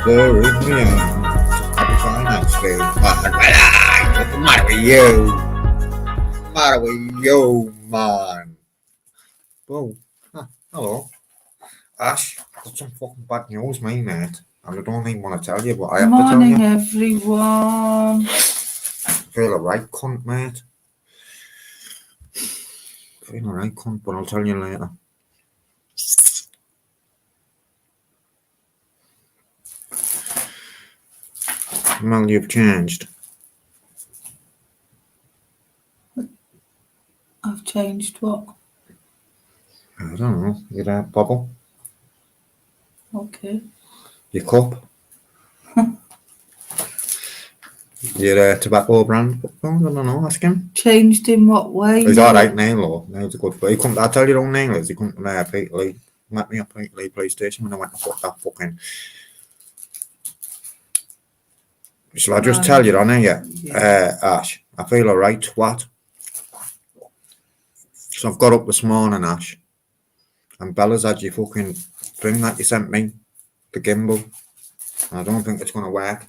There in the end, happy finance day. What's the matter with you? What's the matter with you, man? Whoa. Hello. Ash, got some fucking bad news, mate. And I don't even want to tell you, but I have to tell Morning, you. everyone. Feel alright, cunt, mate. Feel alright, cunt, but I'll tell you later. Well, you've changed. I've changed what? I don't know. Your bubble, Okay. your cup, your tobacco brand. I don't know. Ask him. Changed in what way? He's alright now, though. Now he's a good boy. I'll tell you the own name is. He come to Pete Lee. Met me up Pete Lee PlayStation when I went to put that fucking. Shall I just tell you on here? Yeah. Ash, I feel alright, twat. So I've got up this morning, Ash, and Bella's had your fucking thing that you sent me, the gimbal. I don't think it's going to work.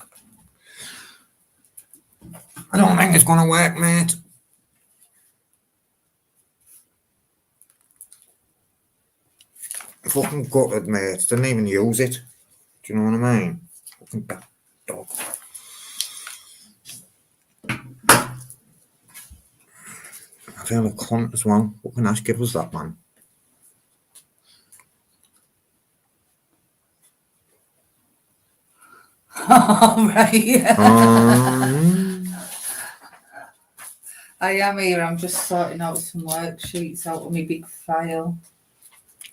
I don't think it's going to work, mate. Fucking gutted, mate. Didn't even use it. Do you know what I mean? Fucking bad dog. I feel a cunt as well. Fucking Ash, give us that, man. Right. I am here. I'm just sorting out some worksheets out of my big file.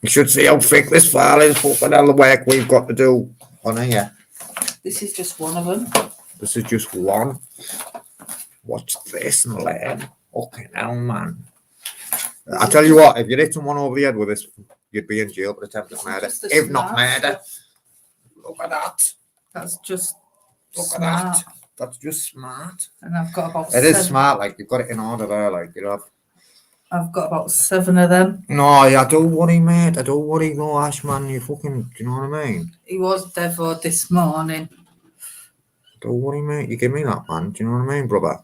You should see how thick this file is. Fucking hell, the work we've got to do on here. This is just one of them. This is just one. Watch this and learn. Fucking hell, man. I tell you what, if you hit someone over the head with this, you'd be in jail for attempted murder. If not murder. Look at that. That's just Look smart. at that. That's just smart. And I've got about It is smart, like you've got it in order there, like you know. I've got about 7 of them. No, yeah, don't worry, mate. I don't worry, no, Ash, man. You fucking, do you know what I mean? He was devoured this morning. Don't worry, mate. You give me that, man. Do you know what I mean, brother?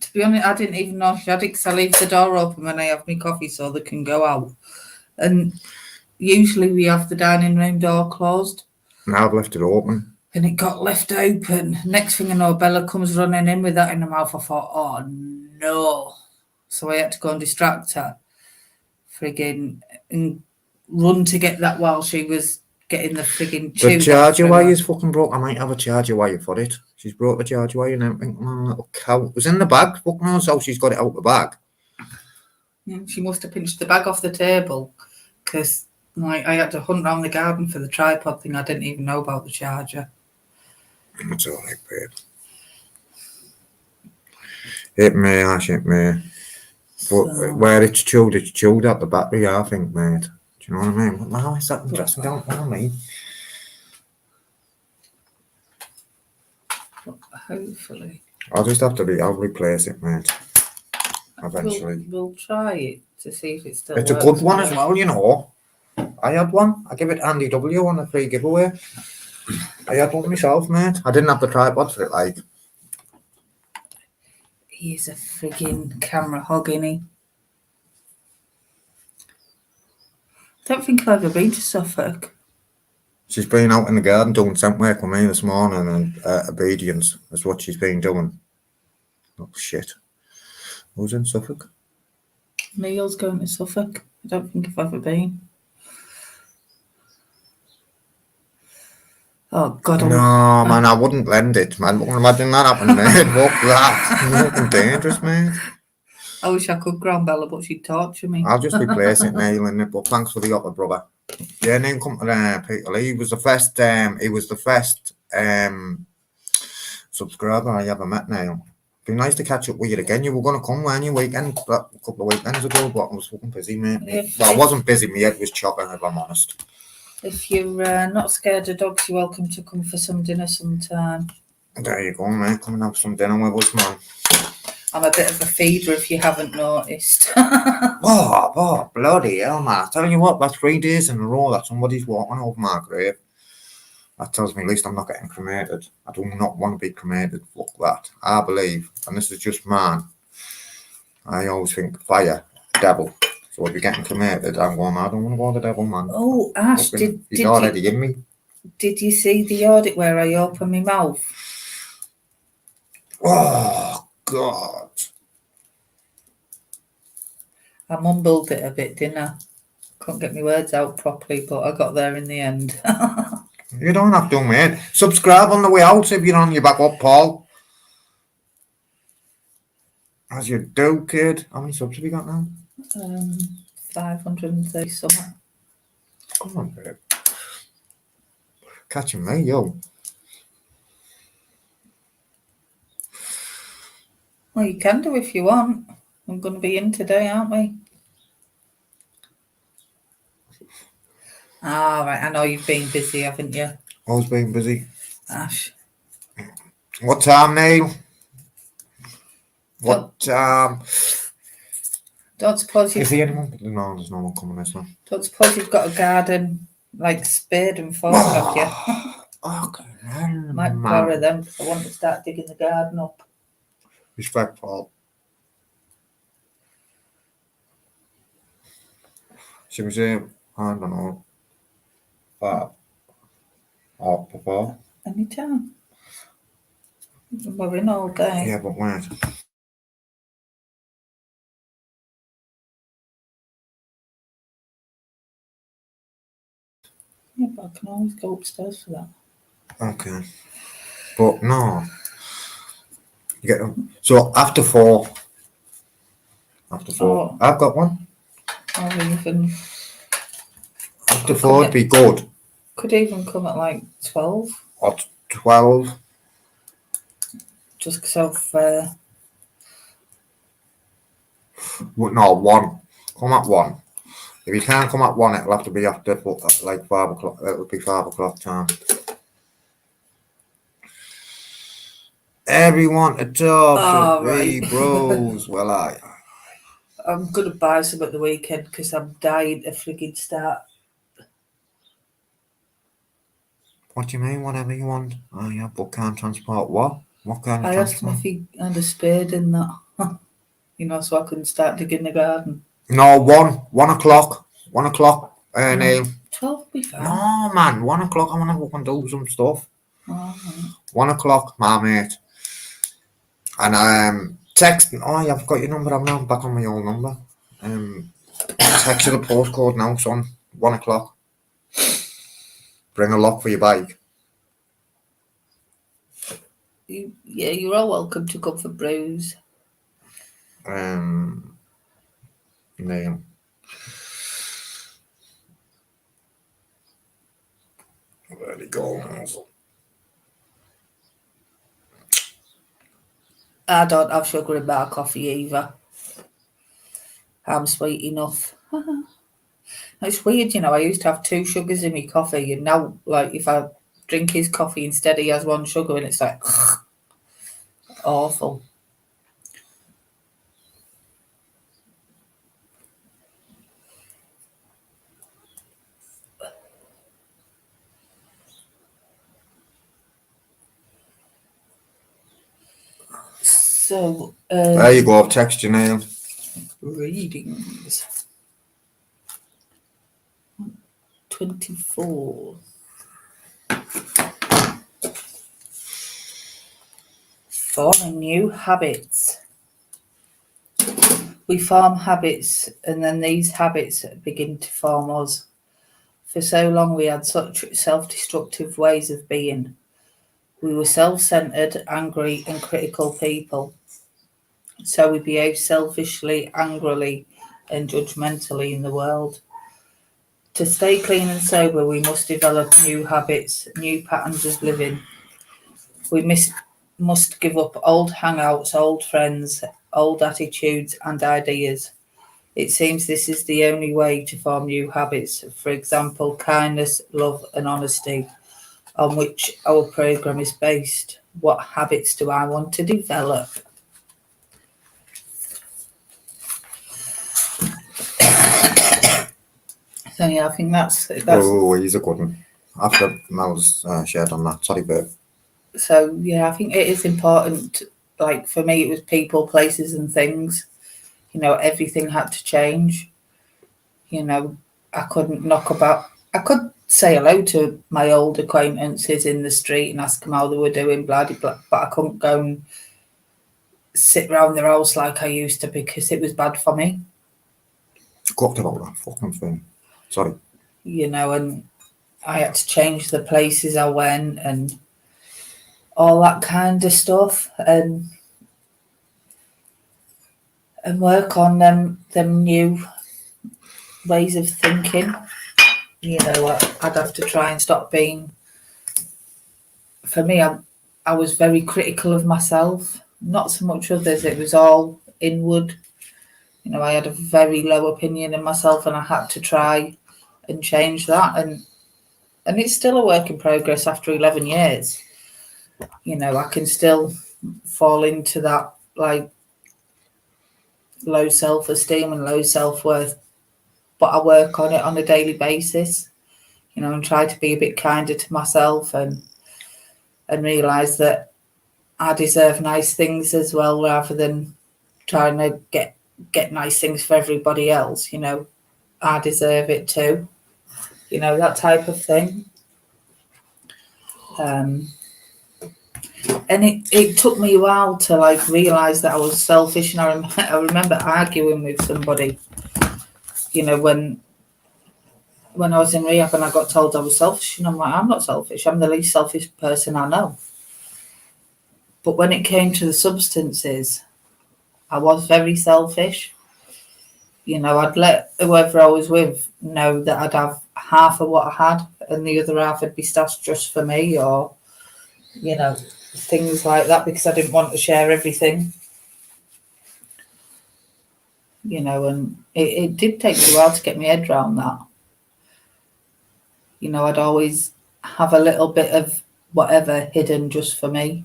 To be honest, I didn't even know she had it because I leave the door open when I have my coffee so they can go out. And usually we have the dining room door closed. Now I've left it open. And it got left open. Next thing I know, Bella comes running in with that in her mouth. I thought, oh no. So I had to go and distract her. Friggin' and run to get that while she was getting the friggin' The tube charger off her. wire is fucking broke. I might have a charger wire for it. She's brought the charger wire and everything. Oh, little cow. It was in the bag. Fuck knows how she's got it out the bag. Yeah, she must have pinched the bag off the table because like I had to hunt around the garden for the tripod thing. I didn't even know about the charger. It's all right, babe. It may, Ash, it may. But So- where it's chilled at the battery, I think, mate. Do you know what I mean? What the hell is that dressing down on me? Hopefully. I'll replace it, mate. Eventually. We'll try it to see if it still It's a works. good one as well, you know. I had one. I give it Andy W on a free giveaway. I had one myself, mate. I didn't have the tripod for it, like. He's a friggin' camera hog, isn't he? Don't think I've ever been to Suffolk. She's been out in the garden doing scent work with me this morning, and obedience is what she's been doing. Oh, shit. Who's in Suffolk? Neil's going to Suffolk. I don't think I've ever been. Oh, God. No, man, I wouldn't lend it, man. Imagine that happening, mate. Fuck that. Fucking dangerous, mate. I wish I could ground Bella, but she'd torture me. I'll just replace it, Neil, in it. But thanks for the offer, brother. Yeah, name come to Peter Lee. He was the first subscriber I ever met, Neil. Be nice to catch up with you again. You were going to come, weren't you, a couple of weekends ago, but I was fucking busy, mate. Well, I wasn't busy, my head was chopping, if I'm honest. If you're not scared of dogs, you're welcome to come for some dinner sometime. There you go, mate. Come and have some dinner with us, man. I'm a bit of a feeder if you haven't noticed. Oh, bloody hell, man. I tell you what, that's 3 days in a row that somebody's walking over my grave. That tells me at least I'm not getting cremated. I do not want to be cremated. Fuck that. I believe, and this is just mine, I always think fire, devil. So if you're getting cremated, I'm going, I don't want to go to the devil, man. Oh, Ash, Fucking- he's did already in me. you see the audit where I opened my mouth? Oh, God. I mumbled it a bit, didn't I? Couldn't get my words out properly, but I got there in the end. You don't have to, mate. Subscribe on the way out if you're on your back up, Paul. As you do, kid. How many subs have you got now? 530 something. Come on, babe. Catching me, yo. Well, you can do if you want. I'm going to be in today, aren't we? Ah, right. I know you've been busy, haven't you, Always been busy. Ash? What time, Neil? What time? Don't suppose Is you've, there anyone? No, there's no one coming this way. don't suppose you've got a garden like spade and fork, have you? Okay, Might man. borrow them because I want to start digging the garden up. Respect, Paul. Should we say, I don't know, 5 or 4? Anytime. We're in all day. Yeah, but wait. Yeah, but I can always go upstairs for that. Okay. But no. You get them. So after 4. After 4. Oh. I've got one. Or even After 4 would be good. could even come at like 12, Or 12. just because I've No, 1. Come at 1. If you can't come at 1, it'll have to be after like 5 o'clock. It'll be 5 o'clock time. Everyone to talk Oh, to me, right. bros. Well, I'm going to buy some at the weekend because I'm dying to frigging start. what do you mean? Whatever you want. Oh yeah, but can't transport what? What kind of I asked him transport? if he had a spade in that, so I couldn't start digging the garden. No, 1 o'clock. 1 o'clock. Neil. 12 will be fine. No, man. 1 o'clock. I want to go and do some stuff. Oh, 1 o'clock, my mate. And text. Oh, yeah, I've got your number. I'm back on my old number. Text you the postcode now, son. 1 o'clock. Bring a lock for your bike. you're all welcome to come for brews. Neil. Where'd he go? I don't have sugar in my coffee either. I'm sweet enough. It's weird, I used to have 2 sugars in my coffee, and now, like, if I drink his coffee instead, he has 1 sugar, and it's like awful. So, there you go. I've texted you, Neil. readings. 24. Forming new habits. We form habits, and then these habits begin to form us. For so long, we had such self-destructive ways of being. We were self-centered, angry, and critical people. So we behaved selfishly, angrily, and judgmentally in the world. To stay clean and sober, we must develop new habits, new patterns of living. We must give up old hangouts, old friends, old attitudes and ideas. It seems this is the only way to form new habits. For example, kindness, love and honesty, on which our program is based. What habits do I want to develop? So yeah, I think that's Oh, he's a good one. After Mel's shared on that. Sorry, babe. So yeah, I think it is important. Like for me, it was people, places, and things. You know, everything had to change. You know, I couldn't knock about. I could say hello to my old acquaintances in the street and ask them how they were doing, blah blah. But I couldn't go and sit round their house like I used to because it was bad for me. Talked about that fucking thing. Sorry. You know, and I had to change the places I went and all that kind of stuff, and work on them new ways of thinking. You know, I'd have to try and stop being. For me, I was very critical of myself, not so much others. It was all inward. You know, I had a very low opinion of myself, and I had to try and change that. And it's still a work in progress after 11 years. You know, I can still fall into that like low self-esteem and low self-worth, but I work on it on a daily basis. You know, and try to be a bit kinder to myself and realise that I deserve nice things as well, rather than trying to get nice things for everybody else. You know, I deserve it too. You know, that type of thing. And it took me a while to like realise that I was selfish. And I remember arguing with somebody, you know, when I was in rehab and I got told I was selfish, and I'm like, I'm not selfish. I'm the least selfish person I know. But when it came to the substances, I was very selfish. You know, I'd let whoever I was with know that I'd have half of what I had and the other half would be stashed just for me, or, you know, things like that, because I didn't want to share everything. You know, and it did take me a while to get my head around that. You know, I'd always have a little bit of whatever hidden just for me.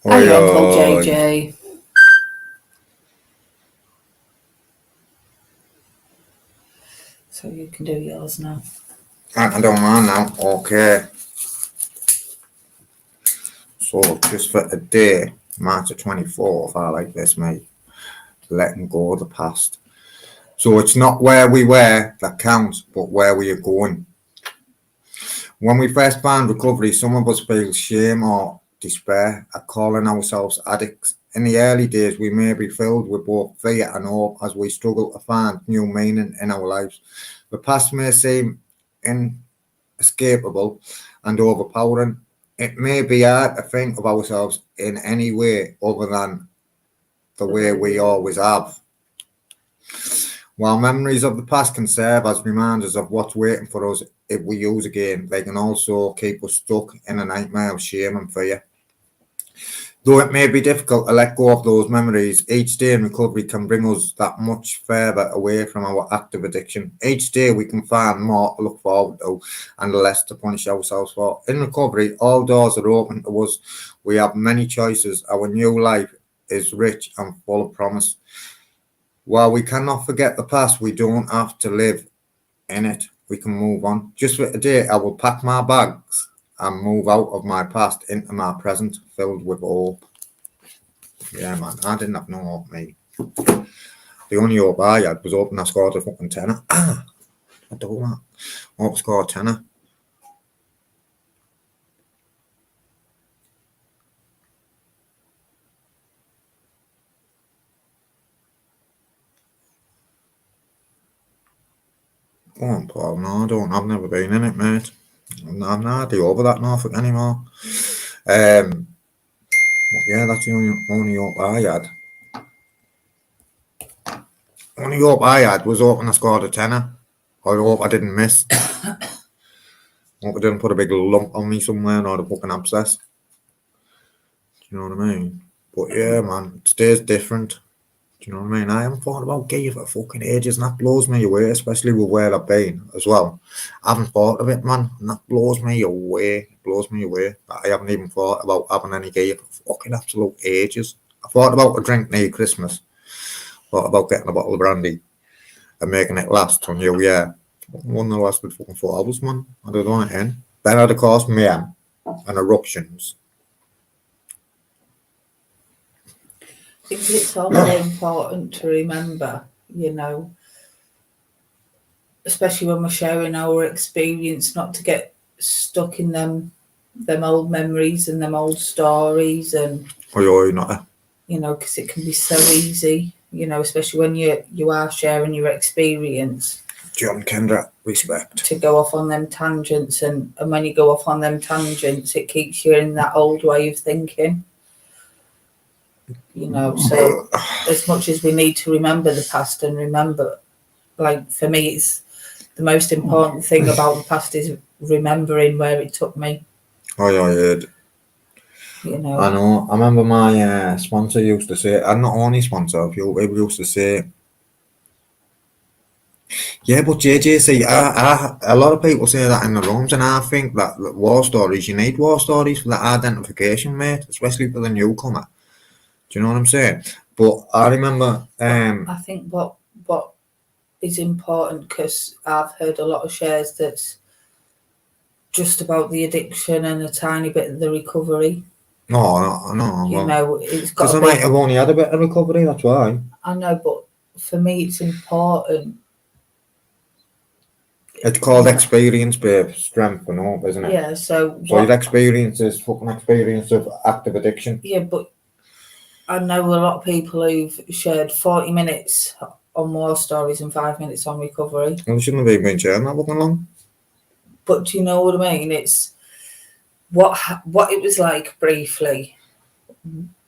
Hi, Uncle JJ. So you can do yours now. I don't mind now. Okay. So just for a day, March the 24th, I like this, mate. Letting go of the past. So it's not where we were that counts, but where we are going. When we first found recovery, some of us feel shame or despair at calling ourselves addicts. In the early days, we may be filled with both fear and hope as we struggle to find new meaning in our lives. The past may seem inescapable and overpowering. It may be hard to think of ourselves in any way other than the way we always have. While memories of the past can serve as reminders of what's waiting for us if we use again, they can also keep us stuck in a nightmare of shame and fear. Though it may be difficult to let go of those memories, each day in recovery can bring us that much further away from our active addiction. Each day we can find more to look forward to and less to punish ourselves for. In recovery, all doors are open to us. We have many choices. Our new life is rich and full of promise. While we cannot forget the past, we don't have to live in it. We can move on. Just for today, I will pack my bags and move out of my past into my present, filled with hope. Yeah, man, I didn't have no hope, mate. The only hope I had was hoping I scored a fucking tenner. I do that. I hope I scored a tenner. Go on, Paul. No, I don't. I've never been in it, mate. I'm not over that Norfolk anymore. Yeah, that's the only hope I had. Only hope I had was hoping I scored a tenner. I hope I didn't miss. Hope I didn't put a big lump on me somewhere or the fucking abscess. Do you know what I mean? But yeah, man, today's different. Do you know what I mean? I haven't thought about gay for fucking ages, and that blows me away, especially with where I've been as well. I haven't thought of it, man, and that blows me away. It blows me away. I haven't even thought about having any gay for fucking absolute ages. I thought about a drink near Christmas. Thought about getting a bottle of brandy and making it last till New Year. One that lasted fucking 4 hours, man. I don't want to end. Then had, of course, mayhem and eruptions. I think it's also important to remember, you know, especially when we're sharing our experience, not to get stuck in them old memories and them old stories, and Oh, not. you know, because it can be so easy, you know, especially when you are sharing your experience, John Kendra, respect. to go off on them tangents, and when you go off on them tangents, it keeps you in that old way of thinking. You know, so as much as we need to remember the past and remember, like for me, it's the most important thing about the past is remembering where it took me. Oh, yeah, I heard. You know, I know. I remember my sponsor used to say, and not only sponsor, a few people used to say, yeah, but JJ, see, a lot of people say that in the rooms, and I think that war stories, you need war stories for that identification, mate, especially for the newcomer. Do you know what I'm saying? But I remember, I think what is important, because I've heard a lot of shares that's just about the addiction and a tiny bit of the recovery. no, You well, know, it's got because to I be. might have only had a bit of recovery, that's why. I know, but for me, it's important. It's called experience, babe, strength and all, isn't it? Yeah. So So your experience is fucking experience of active addiction. Yeah, but I know a lot of people who've shared 40 minutes on war stories and 5 minutes on recovery. Well, they shouldn't have been sharing that fucking long. But do you know what I mean? It's what it was like briefly.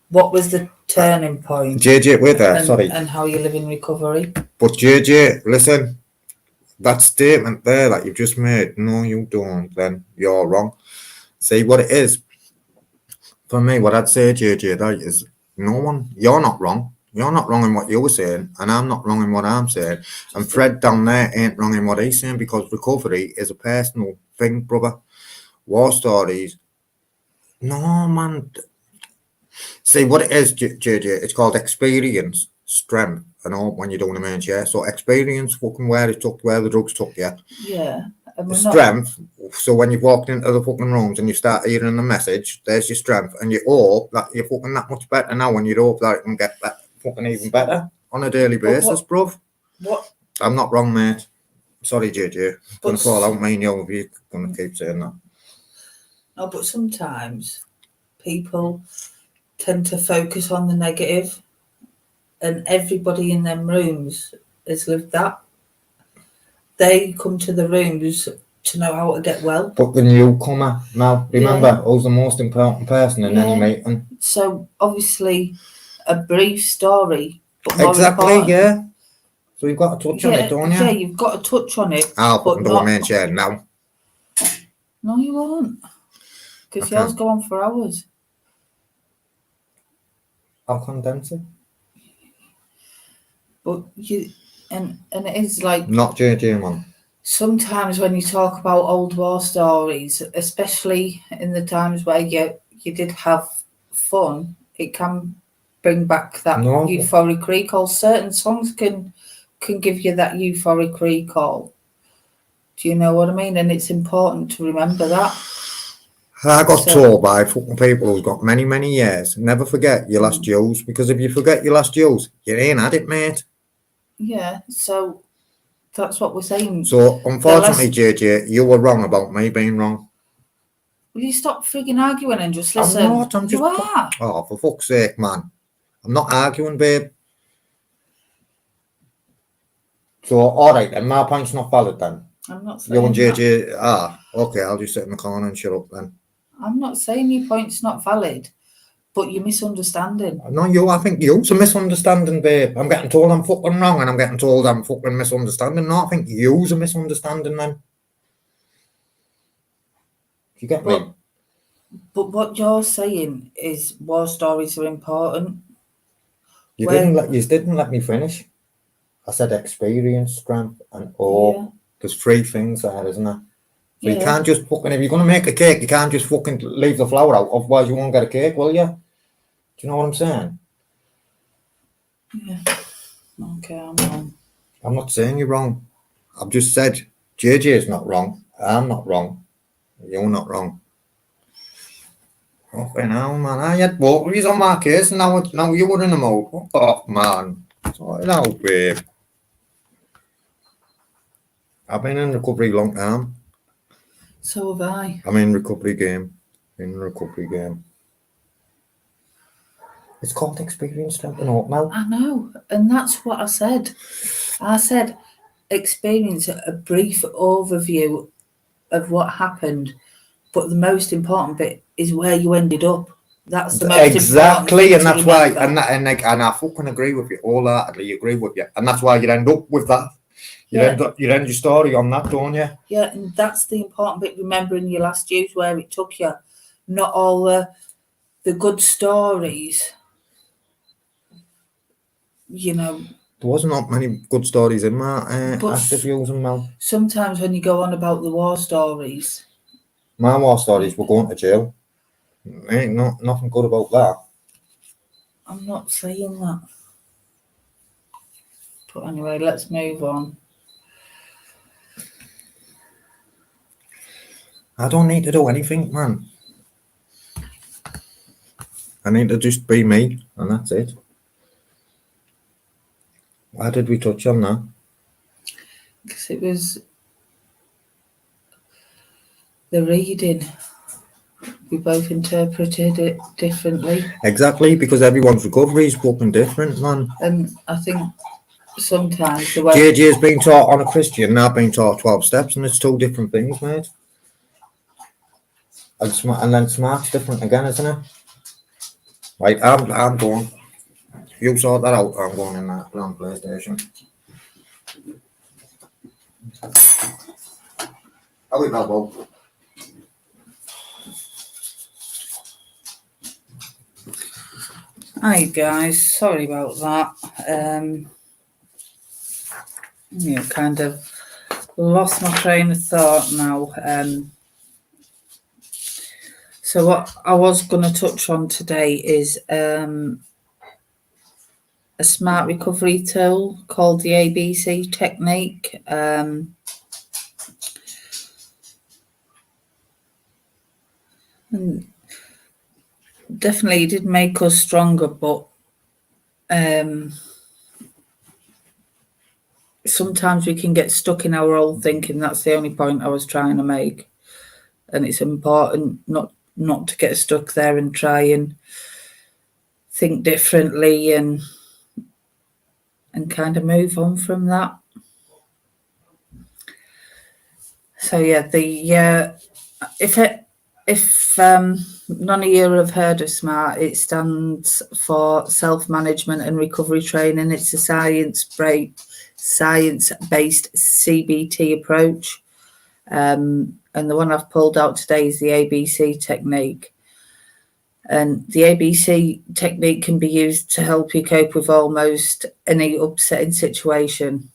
What was the turning point? JJ, wait there, sorry. And how you live in recovery. But JJ, listen, that statement there that you've just made, no, you don't, then you're wrong. See what it is. For me, what I'd say, JJ, that is you're not wrong. You're not wrong in what you were saying, and I'm not wrong in what I'm saying. And Fred down there ain't wrong in what he's saying, because recovery is a personal thing, brother. War stories, no, man. See what it is, JJ, it's called experience, strength, and all when you're doing a main share. So experience, fucking where the drugs took you. Yeah. And The strength, so when you've walked into the fucking rooms and you start hearing the message, there's your strength, and you hope that you're fucking that much better now, and you hope that it can get that fucking even better on a daily basis, bruv. What? I'm not wrong, mate. Sorry, JJ. Gonna fall out, me and you if you're gonna keep saying that. No, but sometimes people tend to focus on the negative, and everybody in them rooms has lived that. They come to the rooms to know how to get well. But the newcomer, now, remember, who's the most important person in any meeting? So, obviously, a brief story. But exactly, yeah. So you've got to touch on it, don't you? Yeah, you've got to touch on it. I'll fucking do a main share now. No, you won't. Because yours go on for hours. I'll condense it. But and it is like, not JJ, man. Sometimes when you talk about old war stories, especially in the times where you did have fun, it can bring back that euphoric recall. Certain songs can give you that euphoric recall. Do you know what I mean? And it's important to remember that. I got told by fucking people who's got many, many years, never forget your last dues, because if you forget your last dues, you ain't had it, mate. Yeah, so that's what we're saying. So, unfortunately, JJ, you were wrong about me being wrong. Will you stop frigging arguing and just listen? I'm not, I'm just... You are. Oh, for fuck's sake, man. I'm not arguing, babe. So, alright, then my point's not valid then. I'm not saying you and JJ, okay, I'll just sit in the corner and shut up then. I'm not saying your point's not valid, but you're misunderstanding. No, I think you're a misunderstanding, babe. I'm getting told I'm fucking wrong, and I'm getting told I'm fucking misunderstanding. No, I think you're a misunderstanding then. Do you get me? But what you're saying is war stories are important. You didn't let me finish. I said experience, strength, and awe. Yeah. There's three things there, isn't there? So you can't just fucking, if you're going to make a cake, you can't just fucking leave the flour out, otherwise you won't get a cake, will you? Do you know what I'm saying? Yeah. Okay, I'm wrong. I'm not saying you're wrong. I've just said JJ's not wrong. I'm not wrong. You're not wrong. Okay, now, man, I had walkers on my case, and now you're in the mode. Fuck off, man. Sort it out, babe. I've been in recovery long time. So have I. I'm in recovery game. It's called experience, don't you know, Mel? I know, and that's what I said. I said, experience a brief overview of what happened, but the most important bit is where you ended up. That's the most Exactly, important and thing that's to why, remember. and I fucking agree with you wholeheartedly. Agree with you, and that's why you end up with that. You Yeah. end your story on that, don't you? Yeah, and that's the important bit. Remembering your last use, where it took you, not all the good stories. You know, There wasn't that many good stories in my But active using, Mel. sometimes when you go on about the war stories, My war stories were going to jail. Ain't nothing good about that. I'm not saying that. But anyway, let's move on. I don't need to do anything, man. I need to just be me, and that's it. Why did we touch on that? Because it was the reading. We both interpreted it differently. Exactly, because everyone's recovery is fucking different, man. And I think sometimes the way JJ's been taught on a Christian, and I've been taught 12 steps, and it's two different things, mate. And then smart's different again, isn't it? Right, I'm going. You sort that out, I'm going in that on PlayStation. How we Melbo? Hi guys, sorry about that. Kind of lost my train of thought now. So what I was going to touch on today is a smart recovery tool called the ABC technique. And definitely did make us stronger, but sometimes we can get stuck in our old thinking. That's the only point I was trying to make. And it's important not to get stuck there and try and think differently and kind of move on from that. So yeah, if none of you have heard of SMART, it stands for Self-Management and Recovery Training. It's a science-based CBT approach. And the one I've pulled out today is the ABC technique. And the ABC technique can be used to help you cope with almost any upsetting situation.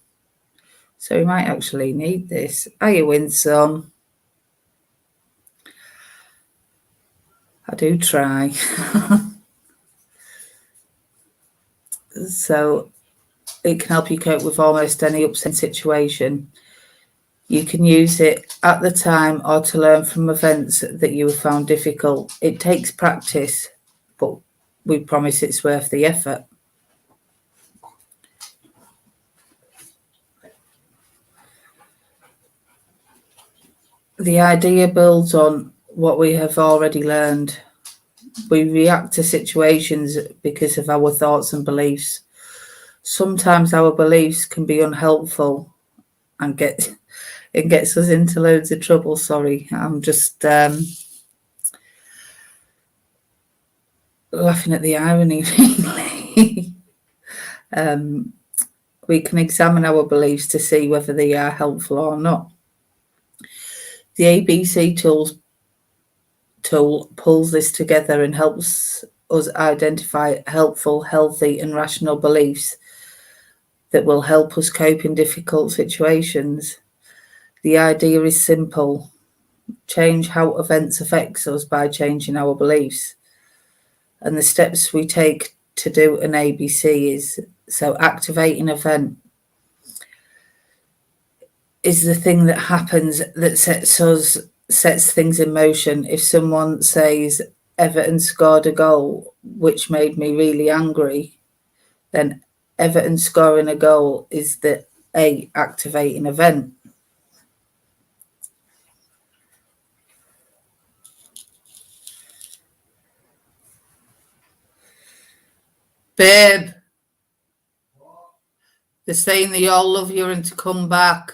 So we might actually need this. Are you Winsome? I do try. So it can help you cope with almost any upsetting situation. You can use it at the time or to learn from events that you have found difficult. It takes practice, but we promise it's worth the effort. The idea builds on what we have already learned. We react to situations because of our thoughts and beliefs. Sometimes our beliefs can be unhelpful and it gets us into loads of trouble. Sorry, I'm just laughing at the irony, really. We can examine our beliefs to see whether they are helpful or not. The ABC tool pulls this together and helps us identify helpful, healthy, and rational beliefs that will help us cope in difficult situations. The idea is simple. Change how events affect us by changing our beliefs. And the steps we take to do an ABC is, so activate an event. is the thing that happens that sets things in motion. If someone says Everton scored a goal which made me really angry, then Everton scoring a goal is the activating event. Babe, they're saying they all love you and to come back.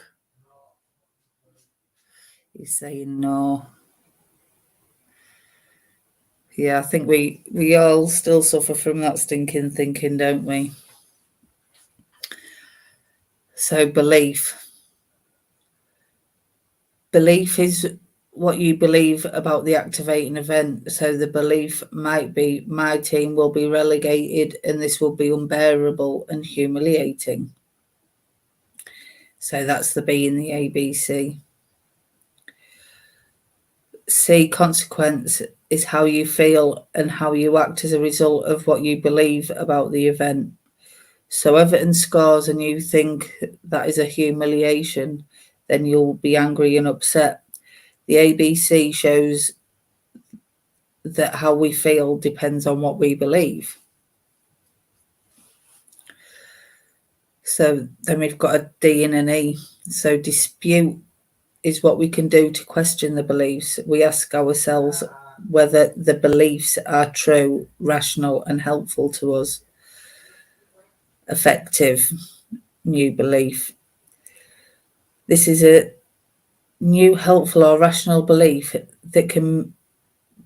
He's saying no. Yeah, I think we all still suffer from that stinking thinking, don't we? So belief is what you believe about the activating event. So the belief might be my team will be relegated and this will be unbearable and humiliating. So that's the B in the ABC. C, consequence, is how you feel and how you act as a result of what you believe about the event. So Everton scores and you think that is a humiliation, then you'll be angry and upset. The ABC shows that how we feel depends on what we believe. So then we've got a D and an E. So dispute is what we can do to question the beliefs. We ask ourselves whether the beliefs are true, rational, and helpful to us. Effective, new belief. This is a new, helpful, or rational belief that can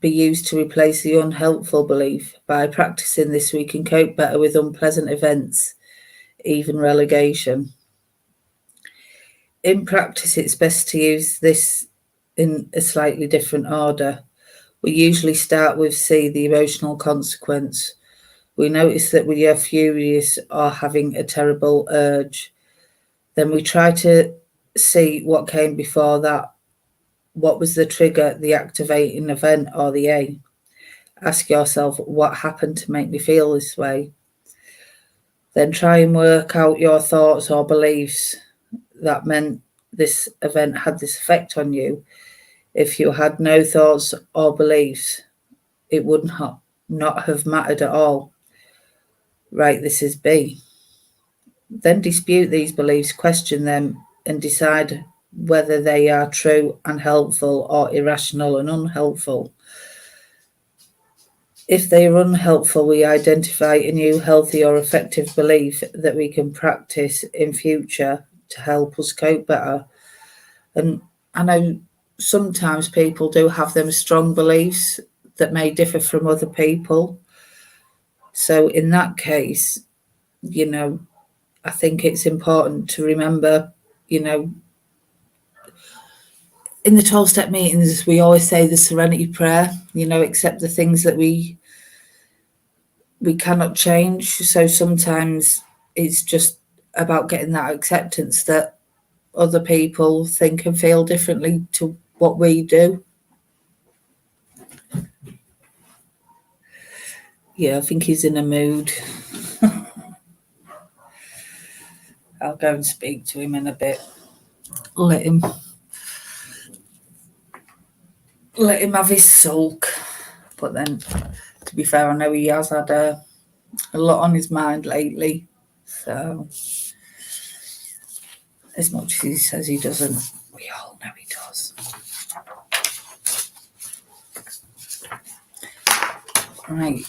be used to replace the unhelpful belief. By practicing this, we can cope better with unpleasant events, even relegation. In practice, it's best to use this in a slightly different order. We usually start with C, the emotional consequence. We notice that we are furious or having a terrible urge. Then we try to see what came before that. What was the trigger, the activating event, or the A? Ask yourself, what happened to make me feel this way? Then try and work out your thoughts or beliefs that meant this event had this effect on you. If you had no thoughts or beliefs, it would not have mattered at all. Right, this is B. Then dispute these beliefs, question them, and decide whether they are true and helpful or irrational and unhelpful. If they are unhelpful, we identify a new healthy or effective belief that we can practice in future to help us cope better. And I know sometimes people do have them strong beliefs that may differ from other people. So in that case, I think it's important to remember, in the 12-step meetings, we always say the serenity prayer, accept the things that we cannot change. So sometimes it's just about getting that acceptance that other people think and feel differently to what we do. Yeah, I think he's in a mood. I'll go and speak to him in a bit. Let him have his sulk. But then, to be fair, I know he has had a lot on his mind lately. So, as much as he says he doesn't, we all know he does. Right.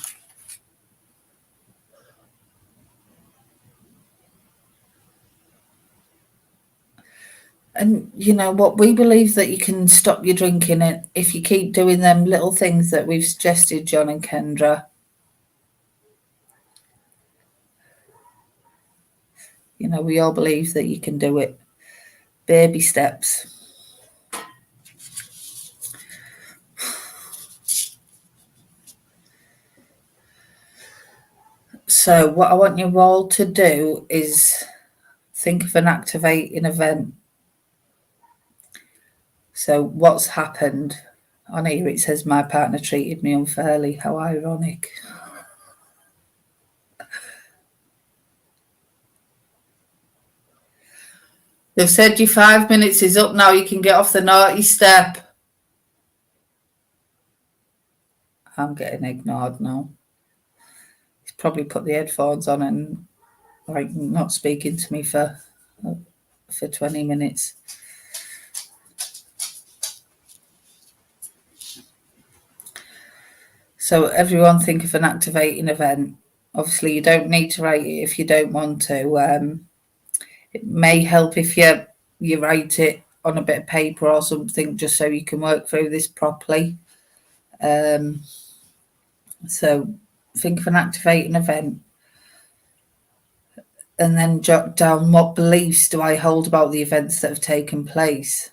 And you know what? We believe that you can stop your drinking it if you keep doing them little things that we've suggested, John and Kendra. We all believe that you can do it. Baby steps. So what I want you all to do is think of an activating event. So what's happened? On here it says my partner treated me unfairly. How ironic. They've said your 5 minutes is up now. You can get off the naughty step. I'm getting ignored now. He's probably put the headphones on and like not speaking to me for 20 minutes. So everyone think of an activating event. Obviously, you don't need to write it if you don't want to. It may help if you write it on a bit of paper or something, just so you can work through this properly. So think of an activating event and then jot down what beliefs do I hold about the events that have taken place.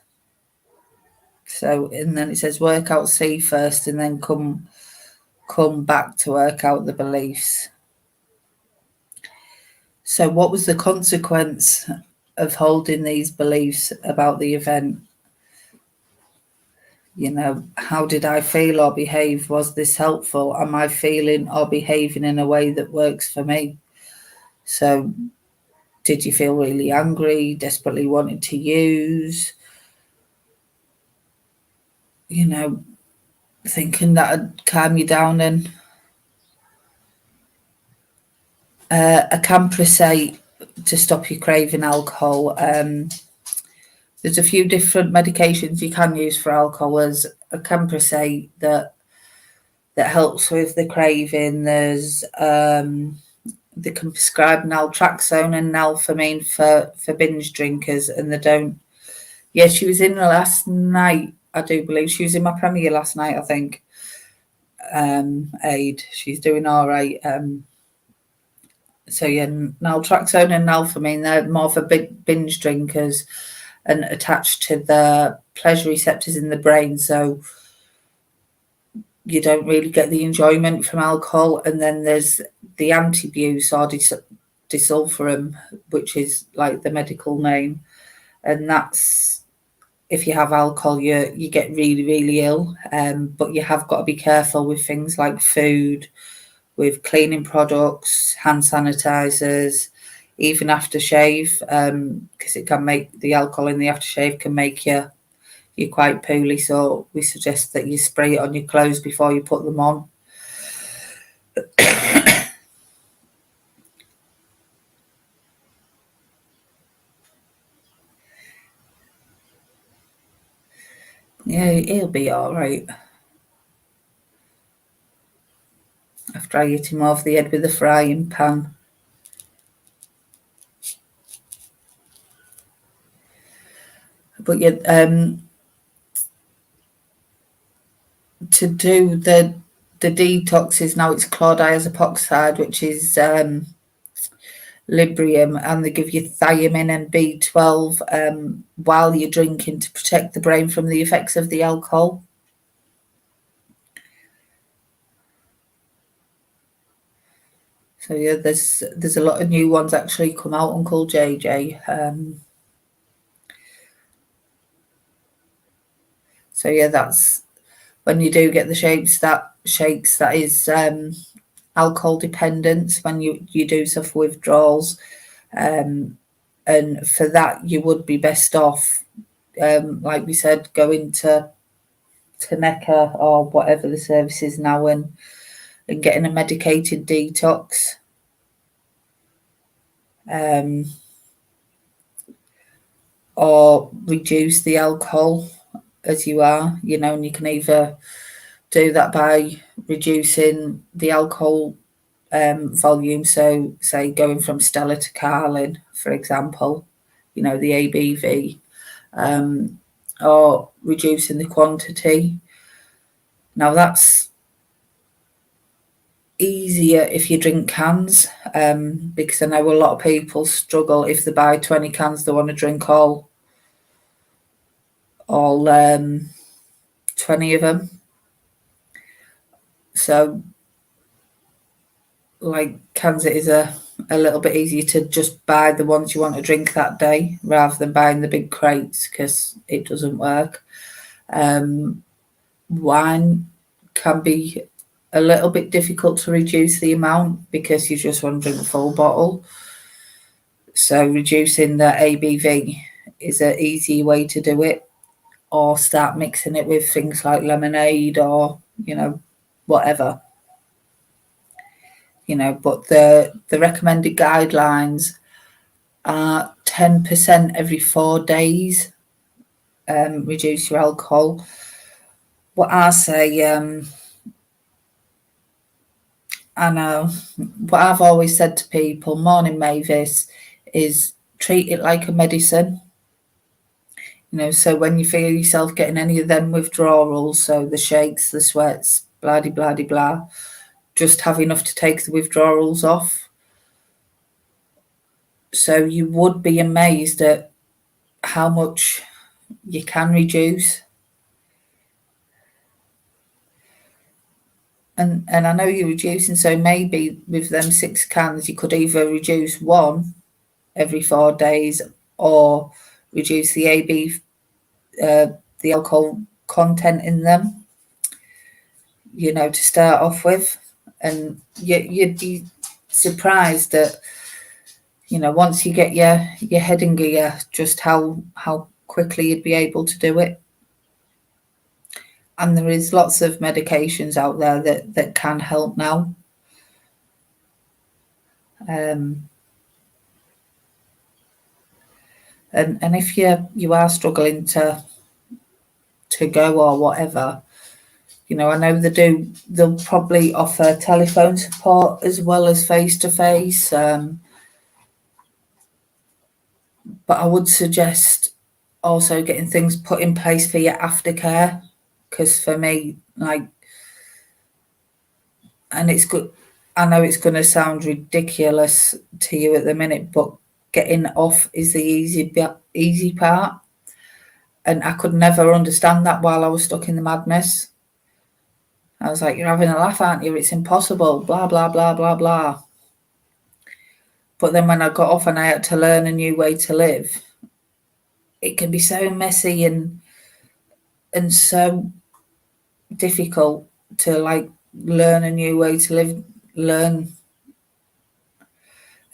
So, and then it says work out C first and then come back to work out the beliefs. So what was the consequence of holding these beliefs about the event? You know, how did I feel or behave? Was this helpful? Am I feeling or behaving in a way that works for me? So did you feel really angry, desperately wanted to use? You know, thinking that would calm you down. And a Camprosate to stop you craving alcohol. There's a few different medications you can use for alcohol. There's a Camprosate that helps with the craving. There's they can prescribe naltrexone and nalphamine for binge drinkers, and they don't. Yeah, she was in last night, I do believe. She was in my premiere last night, I think. Aid. She's doing all right. So yeah, naltrexone and nalphamine, they're more for binge drinkers and attached to the pleasure receptors in the brain. So you don't really get the enjoyment from alcohol. And then there's the Antabuse or disulfiram, which is like the medical name. And that's, if you have alcohol, you get really, really ill. But you have got to be careful with things like food, with cleaning products, hand sanitizers, even aftershave, because it can make the alcohol in the aftershave can make you quite poorly. So we suggest that you spray it on your clothes before you put them on. Yeah, he'll be all right. After I hit him over the head with a frying pan. But yeah, to do the detoxes now, it's chlordiazepoxide, which is Librium, and they give you thiamine and B12 while you're drinking to protect the brain from the effects of the alcohol. So yeah, there's a lot of new ones actually come out, Uncle JJ. So yeah, that's when you do get the shakes. That is alcohol dependence when you do suffer withdrawals. And for that, you would be best off, like we said, going to Necker or whatever the service is now and getting a medicated detox. Or reduce the alcohol as you are, you know, and you can either do that by reducing the alcohol volume. So say going from Stella to Carling, for example, you know, the ABV, or reducing the quantity. Now that's easier if you drink cans, because I know a lot of people struggle if they buy 20 cans, they want to drink all 20 of them. So like cans, it is a little bit easier to just buy the ones you want to drink that day rather than buying the big crates, because it doesn't work. Wine can be a little bit difficult to reduce the amount because you just want to drink a full bottle. So reducing the ABV is an easy way to do it, or start mixing it with things like lemonade or, whatever. But the recommended guidelines are 10% every 4 days. Reduce your alcohol. What I say, I know, what I've always said to people, Morning Mavis, is treat it like a medicine. So when you feel yourself getting any of them withdrawals, so the shakes, the sweats, blah, blah, blah, blah, just have enough to take the withdrawals off. So you would be amazed at how much you can reduce. And I know you're reducing, so maybe with them 6 cans, you could either reduce 1 every 4 days or reduce the the alcohol content in them, to start off with. And you'd be surprised that, once you get your head in gear, just how quickly you'd be able to do it. And there is lots of medications out there that can help now. And if you are struggling to go or whatever, I know they'll probably offer telephone support as well as face-to-face. But I would suggest also getting things put in place for your aftercare, because for me, and it's good, I know it's going to sound ridiculous to you at the minute, but getting off is the easy part. And I could never understand that while I was stuck in the madness. I was like, you're having a laugh, aren't you? It's impossible, blah, blah, blah, blah, blah. But then when I got off and I had to learn a new way to live, it can be so messy and so difficult to learn a new way to live, learn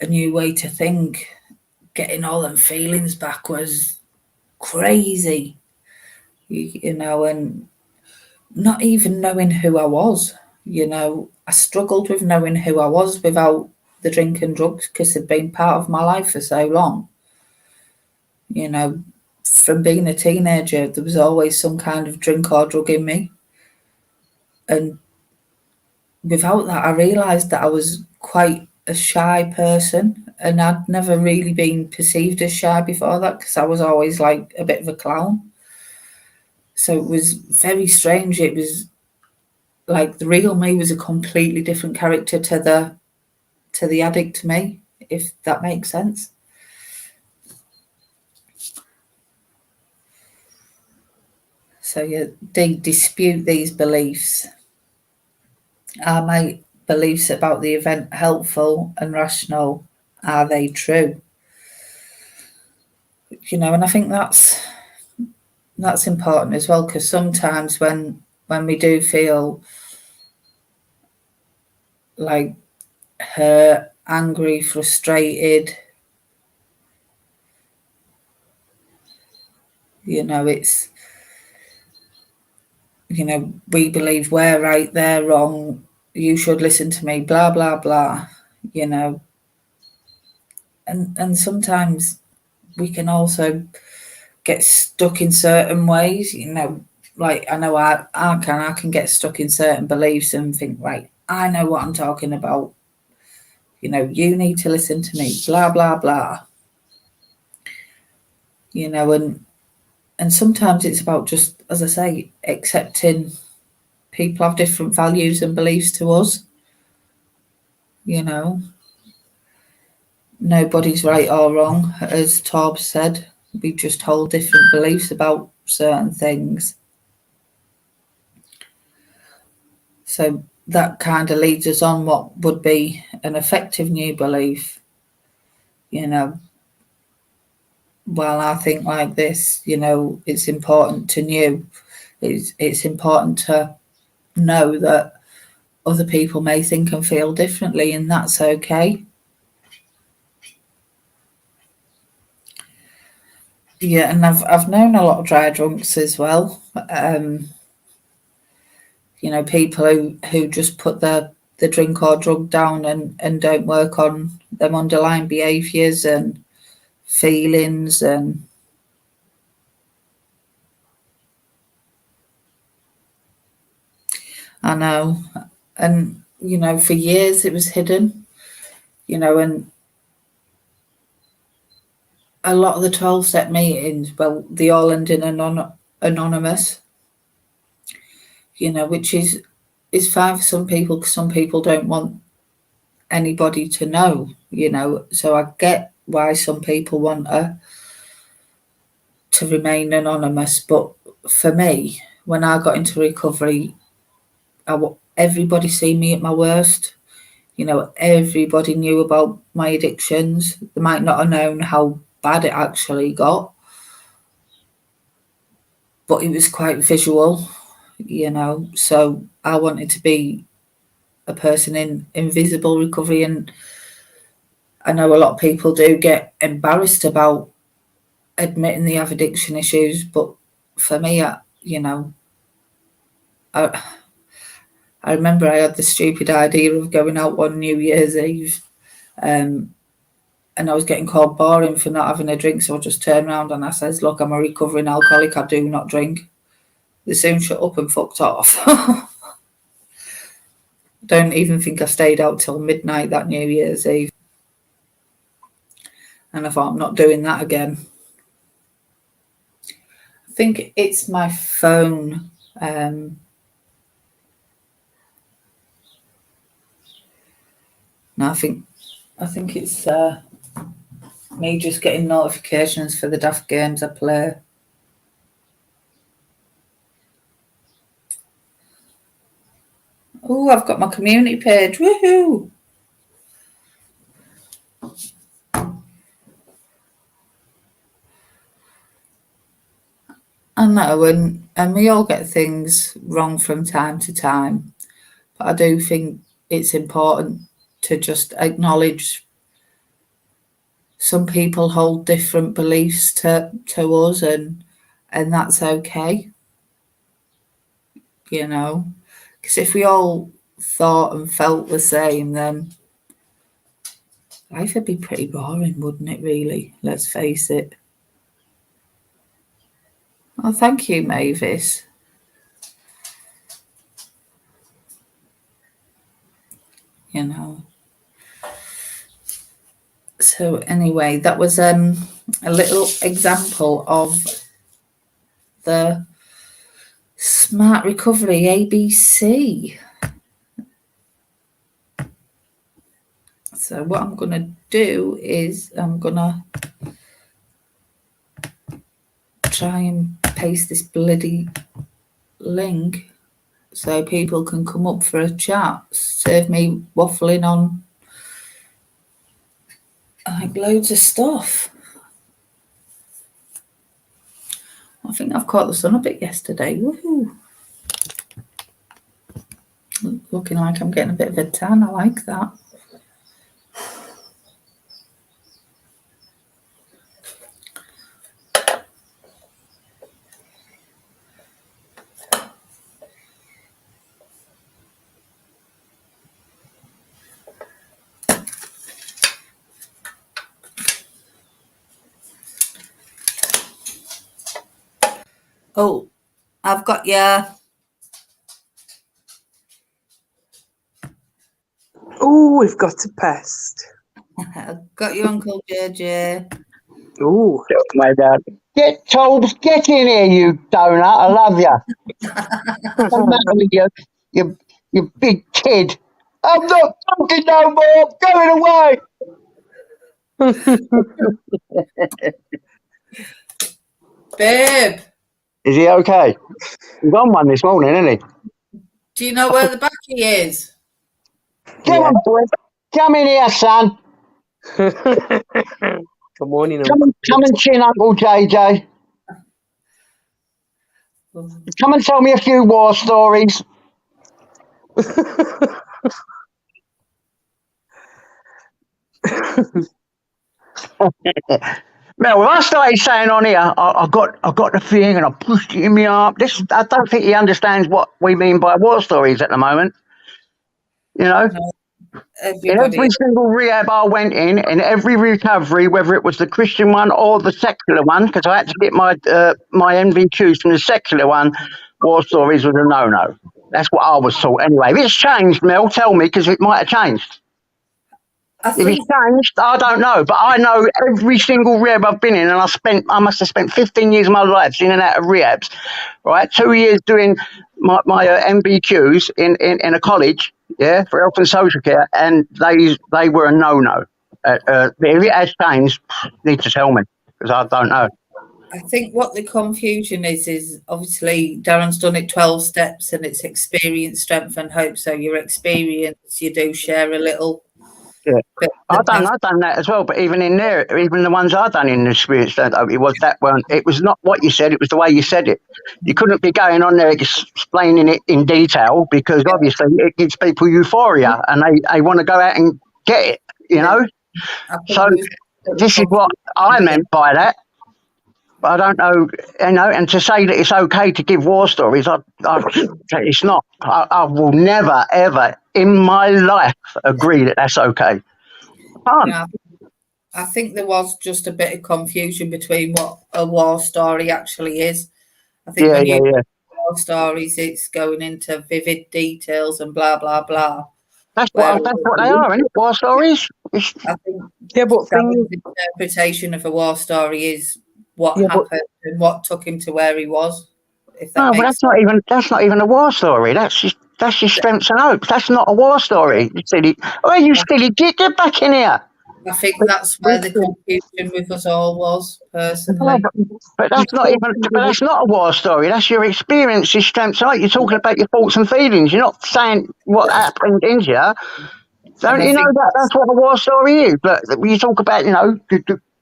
a new way to think. Getting all them feelings back was crazy, and not even knowing who I was. I struggled with knowing who I was without the drink and drugs, because they'd been part of my life for so long. From being a teenager, there was always some kind of drink or drug in me. And without that, I realised that I was quite a shy person, and I'd never really been perceived as shy before that, because I was always like a bit of a clown. So it was very strange. It was like the real me was a completely different character to the addict to me, if that makes sense. So they dispute these beliefs. Are my beliefs about the event helpful and rational? Are they true? And I think that's important as well, because sometimes when we do feel like hurt, angry, frustrated, it's, we believe we're right, they're wrong, you should listen to me, blah, blah, blah, And sometimes we can also get stuck in certain ways, like I know I can get stuck in certain beliefs and think, right, I know what I'm talking about. You need to listen to me, blah, blah, blah. And sometimes it's about just, as I say, accepting people have different values and beliefs to us. Nobody's right or wrong, as Torb said. We just hold different beliefs about certain things. So that kind of leads us on what would be an effective new belief. While I think like this, it's important to know. It's important to know that other people may think and feel differently, and that's okay. Yeah, and I've known a lot of dry drunks as well. You know, people who just put the drink or drug down and don't work on them underlying behaviours and feelings. And I know, and you know, for years it was hidden, you know, and a lot of the 12-step meetings, well, they all end in anonymous, you know, which is fine for some people because some people don't want anybody to know, you know. So I get why some people want to remain anonymous, but for me, when I got into recovery, everybody seen me at my worst. You know, everybody knew about my addictions. They might not have known how bad it actually got, but it was quite visual, you know. So I wanted to be a person in invisible recovery, and I know a lot of people do get embarrassed about admitting they have addiction issues, but for me, you know, I remember I had the stupid idea of going out on New Year's Eve, and I was getting called boring for not having a drink, so I just turned around and I says, "Look, I'm a recovering alcoholic. I do not drink." They soon shut up and fucked off. Don't even think I stayed out till midnight that New Year's Eve, and I thought, I'm not doing that again. I think it's my phone. No, I think it's me just getting notifications for the daft games I play. Oh, I've got my community page. Woohoo! I know, and we all get things wrong from time to time, but I do think it's important to just acknowledge some people hold different beliefs to us, and that's okay, you know, because if we all thought and felt the same, then life would be pretty boring, wouldn't it, really? Let's face it. Oh, thank you, Mavis. You know. So anyway, that was a little example of the Smart Recovery ABC. So what I'm going to do is I'm going to try and paste this bloody link so people can come up for a chat. Save me waffling on like loads of stuff. I think I've caught the sun a bit yesterday. Woohoo! Looking like I'm getting a bit of a tan. I like that. Oh, I've got you. Oh, we've got a pest. I've got you, Uncle JJ. Oh, My dad. Get Tobes, get in here, you donut. I love you. What's the matter with you, you big kid? I'm not talking no more. I'm going away. Babe. Is he okay? He's on one this morning, isn't he? Do you know where the backy is? Come on, boy. Come in here, son. good morning. Come and chin Uncle JJ. Come and tell me a few war stories. Mel, if I started saying on here, I got the thing and I pushed it in my arm. I don't think he understands what we mean by war stories at the moment. You know, No, in everybody. every single rehab I went in every recovery, whether it was the Christian one or the secular one, because I had to get my NVQs from the secular one, war stories was a no-no. That's what I was taught anyway. If it's changed, Mel, tell me, because it might have changed. I If it's think changed, I don't know, but I know every single rehab I've been in, and I must have spent 15 years of my life in and out of rehabs, right? 2 years doing my MBQs in a college, yeah, for health and social care, and they were a no-no. If it has changed, you need to tell me, because I don't know. I think what the confusion is obviously Darren's done it 12 steps and it's experience, strength and hope. So your experience, you do share a little. Yeah. bit. I've done that as well, but even in there, even the ones I've done in the experience, it was not what you said, it was the way you said it. You couldn't be going on there explaining it in detail, because obviously it gives people euphoria and they want to go out and get it, you know? I think So there was a bit of this is what I confusion. meant by that. But I don't know, you know, and to say that it's okay to give war stories, it's not. I will never, ever in my life agree that that's okay. Yeah, I think there was just a bit of confusion between what a war story actually is. I think when you war stories, it's going into vivid details and blah blah blah. That's what they are, isn't it? War stories. I think Yeah, but Darren's interpretation of a war story is what Yeah, but- happened and what took him to where he was. If that No, but makes that's not even a war story. That's just strengths and hopes. That's not a war story. You silly. Oh, you silly git, get back in here. I think that's where the confusion with us all was, personally. But that's not even. But that's not a war story. That's your experiences, strengths and hopes. You're talking about your thoughts and feelings. You're not saying what happened in you. Don't you know that that's what a war story is? But you talk about, you know,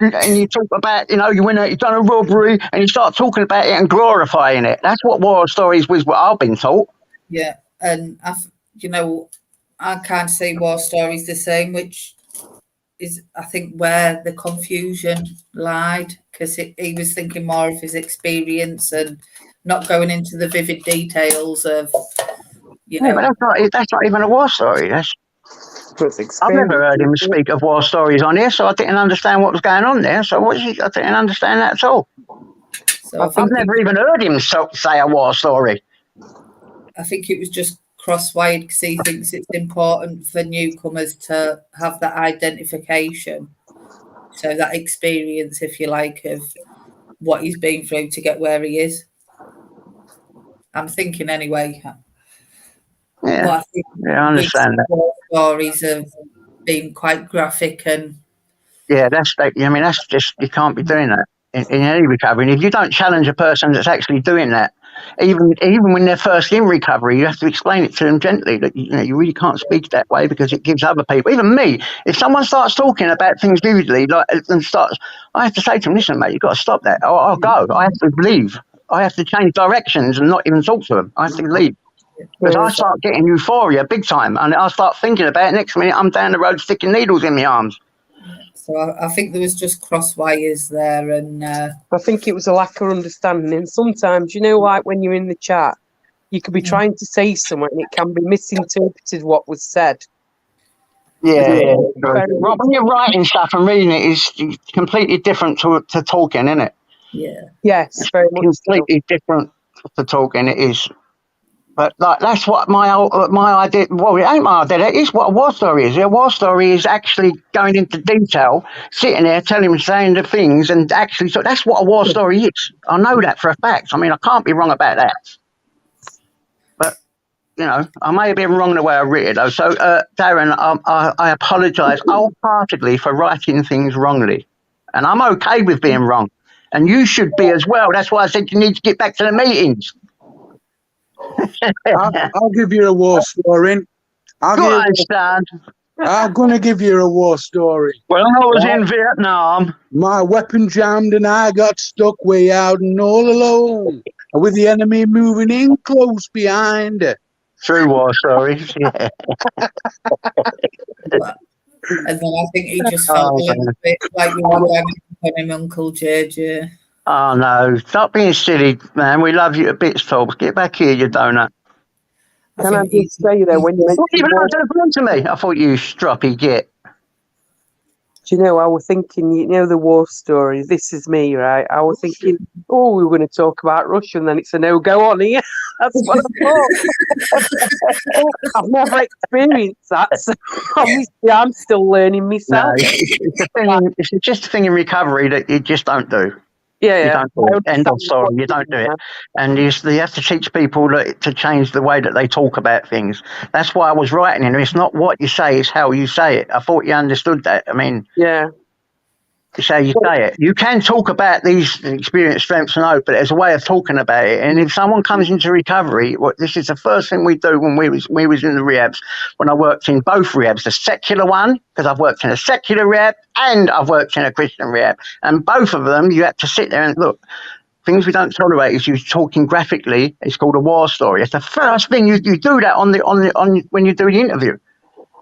and you talk about, you know, you went out, you've done a robbery, and you start talking about it and glorifying it. That's what war stories was. What I've been taught. Yeah, and you know, I can't see war stories the same, which is, I think, where the confusion lied, because he was thinking more of his experience and not going into the vivid details of, you know. Yeah, but that's not even a war story. I've never heard him speak of war stories on here, so I didn't understand what was going on there. So I didn't understand that at all. So I I've think never even heard him say a war story. I think it was just cross-wired because he thinks it's important for newcomers to have that identification, so that experience, if you like, of what he's been through to get where he is. I'm thinking anyway. Yeah, But I think I understand that. war stories have been quite graphic and. Yeah, that's just, you can't be doing that in any recovery. And if you don't challenge a person that's actually doing that, even when they're first in recovery, you have to explain it to them gently that you really can't speak that way, because it gives other people, even me, if someone starts talking about things vividly, I have to say to them, listen, mate, you've got to stop that. I'll go. I have to leave. I have to change directions and not even talk to them. I have to leave. Because I start getting euphoria big time, and I start thinking about it. Next minute, I'm down the road sticking needles in my arms. So I think there was just cross wires there, and I think it was a lack of understanding. And sometimes, you know, like when you're in the chat, you could be trying to say something and it can be misinterpreted what was said. Yeah. When you're writing stuff and reading it is completely different to talking, isn't it? yeah. Yes, very much. Completely different to talking. It is. But that's what my idea. Well, it ain't my idea. It is what a war story is. A war story is actually going into detail, sitting there, saying the things, and actually. So that's what a war story is. I know that for a fact. I mean, I can't be wrong about that. But you know, I may have been wrong the way I read it, though. So, Darren, I apologise wholeheartedly for writing things wrongly, and I'm okay with being wrong, and you should be as well. That's why I said you need to get back to the meetings. I'll give you a war story. I'm going to give you a war story. Well, I was in Vietnam. My weapon jammed and I got stuck way out and all alone, with the enemy moving in close behind. True war stories. Yeah. And then I think he just felt a little bit like we were going on him, Uncle JJ. Oh no, stop being silly, man. We love you to bits, Tobbs. Get back here, you donut. Can I just say though, when you What mentioned even war, answer the phone to me? I thought you stroppy git. do you know, I was thinking, you know, the war stories. This is me, right? I was thinking, oh, we were going to talk about Russia, and then it's a no-go on here. That's what I thought. I've never experienced that, so obviously I'm still learning No, myself. it's just a thing in recovery that you just don't do. Yeah, You yeah. don't do it. End of story. You don't do it. And you have to teach people to change the way that they talk about things. That's why I was writing it. It's not what you say, it's how you say it. I thought you understood that. I mean, Yeah. it's how you say it. You can talk about these experience, strengths, and hope, but there's a way of talking about it. And if someone comes into recovery, this is the first thing we do when we was in the rehabs. When I worked in both rehabs, the secular one, because I've worked in a secular rehab and I've worked in a Christian rehab, and both of them, you had to sit there and look. Things we don't tolerate is you talking graphically. It's called a war story. It's the first thing you do that on when you do the interview.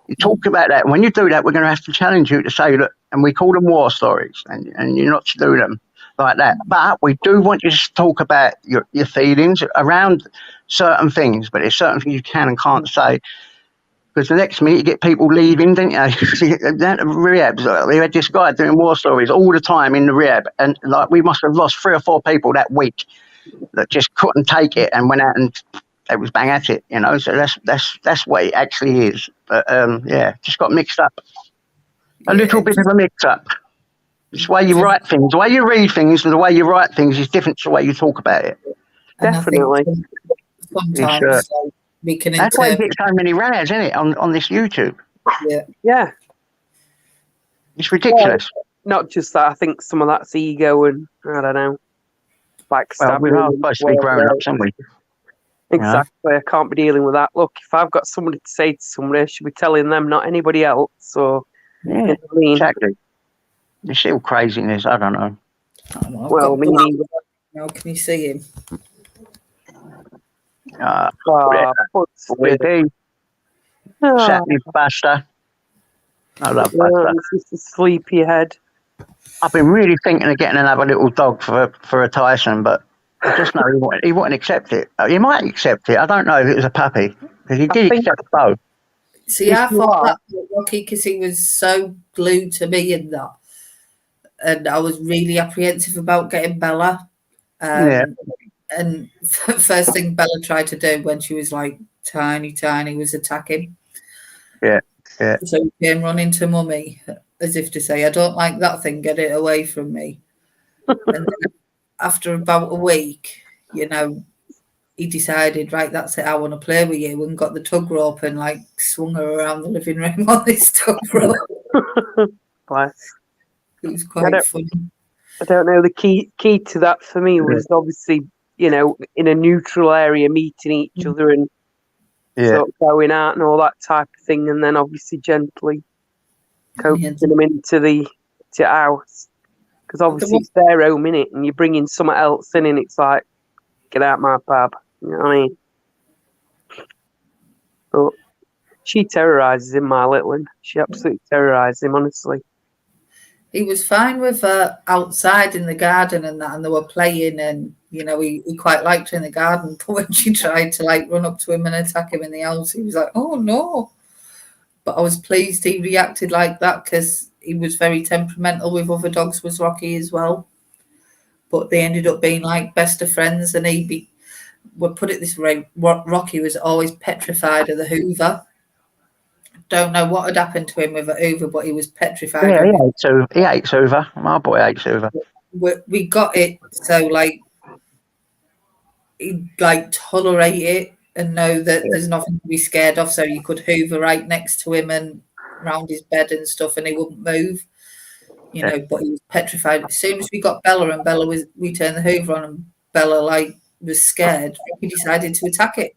You talk about that. When you do that, we're going to have to challenge you to say, look, and we call them war stories, and you're not to do them like that. But we do want you to talk about your feelings around certain things, but there's certain things you can and can't say. Because the next minute you get people leaving, don't you? Rehabs, we had this guy doing war stories all the time in the rehab, and like we must have lost 3 or 4 people that week that just couldn't take it and went out and they was bang at it, you know. So that's what it actually is. But yeah, just got mixed up. A little bit of a mix up. It's the way you write things, the way you read things, and the way you write things is different to the way you talk about it. And I think Definitely. sometimes like, we can That's why you interpret. get so many rads, isn't it, on this YouTube? Yeah. Yeah. It's ridiculous. Not just that. I think some of that's ego and, I don't know, Well, backstabbing. we are and supposed to be whatever grown else. ups, aren't we? Exactly. I can't be dealing with that. Look, if I've got somebody to say to somebody, I should be telling them, not anybody else. So, Yeah, you know what I mean? exactly. It's still craziness. I don't know. Well, me neither. Now, can you see him? With the Saturday Buster. I love Buster. It's just a sleepy head. I've been really thinking of getting another little dog for a Tyson, but I just know he wouldn't accept it. He might accept it. I don't know if it was a puppy, because he did accept both. See, I thought that was Rocky because he was so glued to me in that. And I was really apprehensive about getting Bella. Yeah. And first thing Bella tried to do when she was like tiny was attack him. Yeah, yeah. So he came running to Mummy as if to say, I don't like that thing, get it away from me. And then after about a week, you know, he decided, right, that's it, I want to play with you, and got the tug rope and like swung her around the living room on this tug rope. Bless. It was quite funny. I don't know. The key to that for me was obviously, you know, in a neutral area, meeting each other and sort of going out and all that type of thing, and then obviously gently coaxing them into the house, because obviously it's their home, innit? And you're bringing someone else in, and it's like, get out my pub. You know what I mean? But she terrorises him, my little one. She absolutely terrorises him, honestly. He was fine with her outside in the garden and that, and they were playing, and you know, he quite liked her in the garden. But when she tried to like run up to him and attack him in the house, he was like, "Oh no!" But I was pleased he reacted like that, because he was very temperamental with other dogs. Was Rocky as well, but they ended up being like best of friends. And we'll put it this way: Rocky was always petrified of the Hoover. Don't know what had happened to him with a Hoover, but he was petrified. Yeah, he hates Hoover. My boy hates Hoover. We got it, so like he'd like tolerate it and know that there's nothing to be scared of. So you could Hoover right next to him and round his bed and stuff, and he wouldn't move. You know, but he was petrified. As soon as we got Bella, and we turned the Hoover on, and Bella like was scared, he decided to attack it.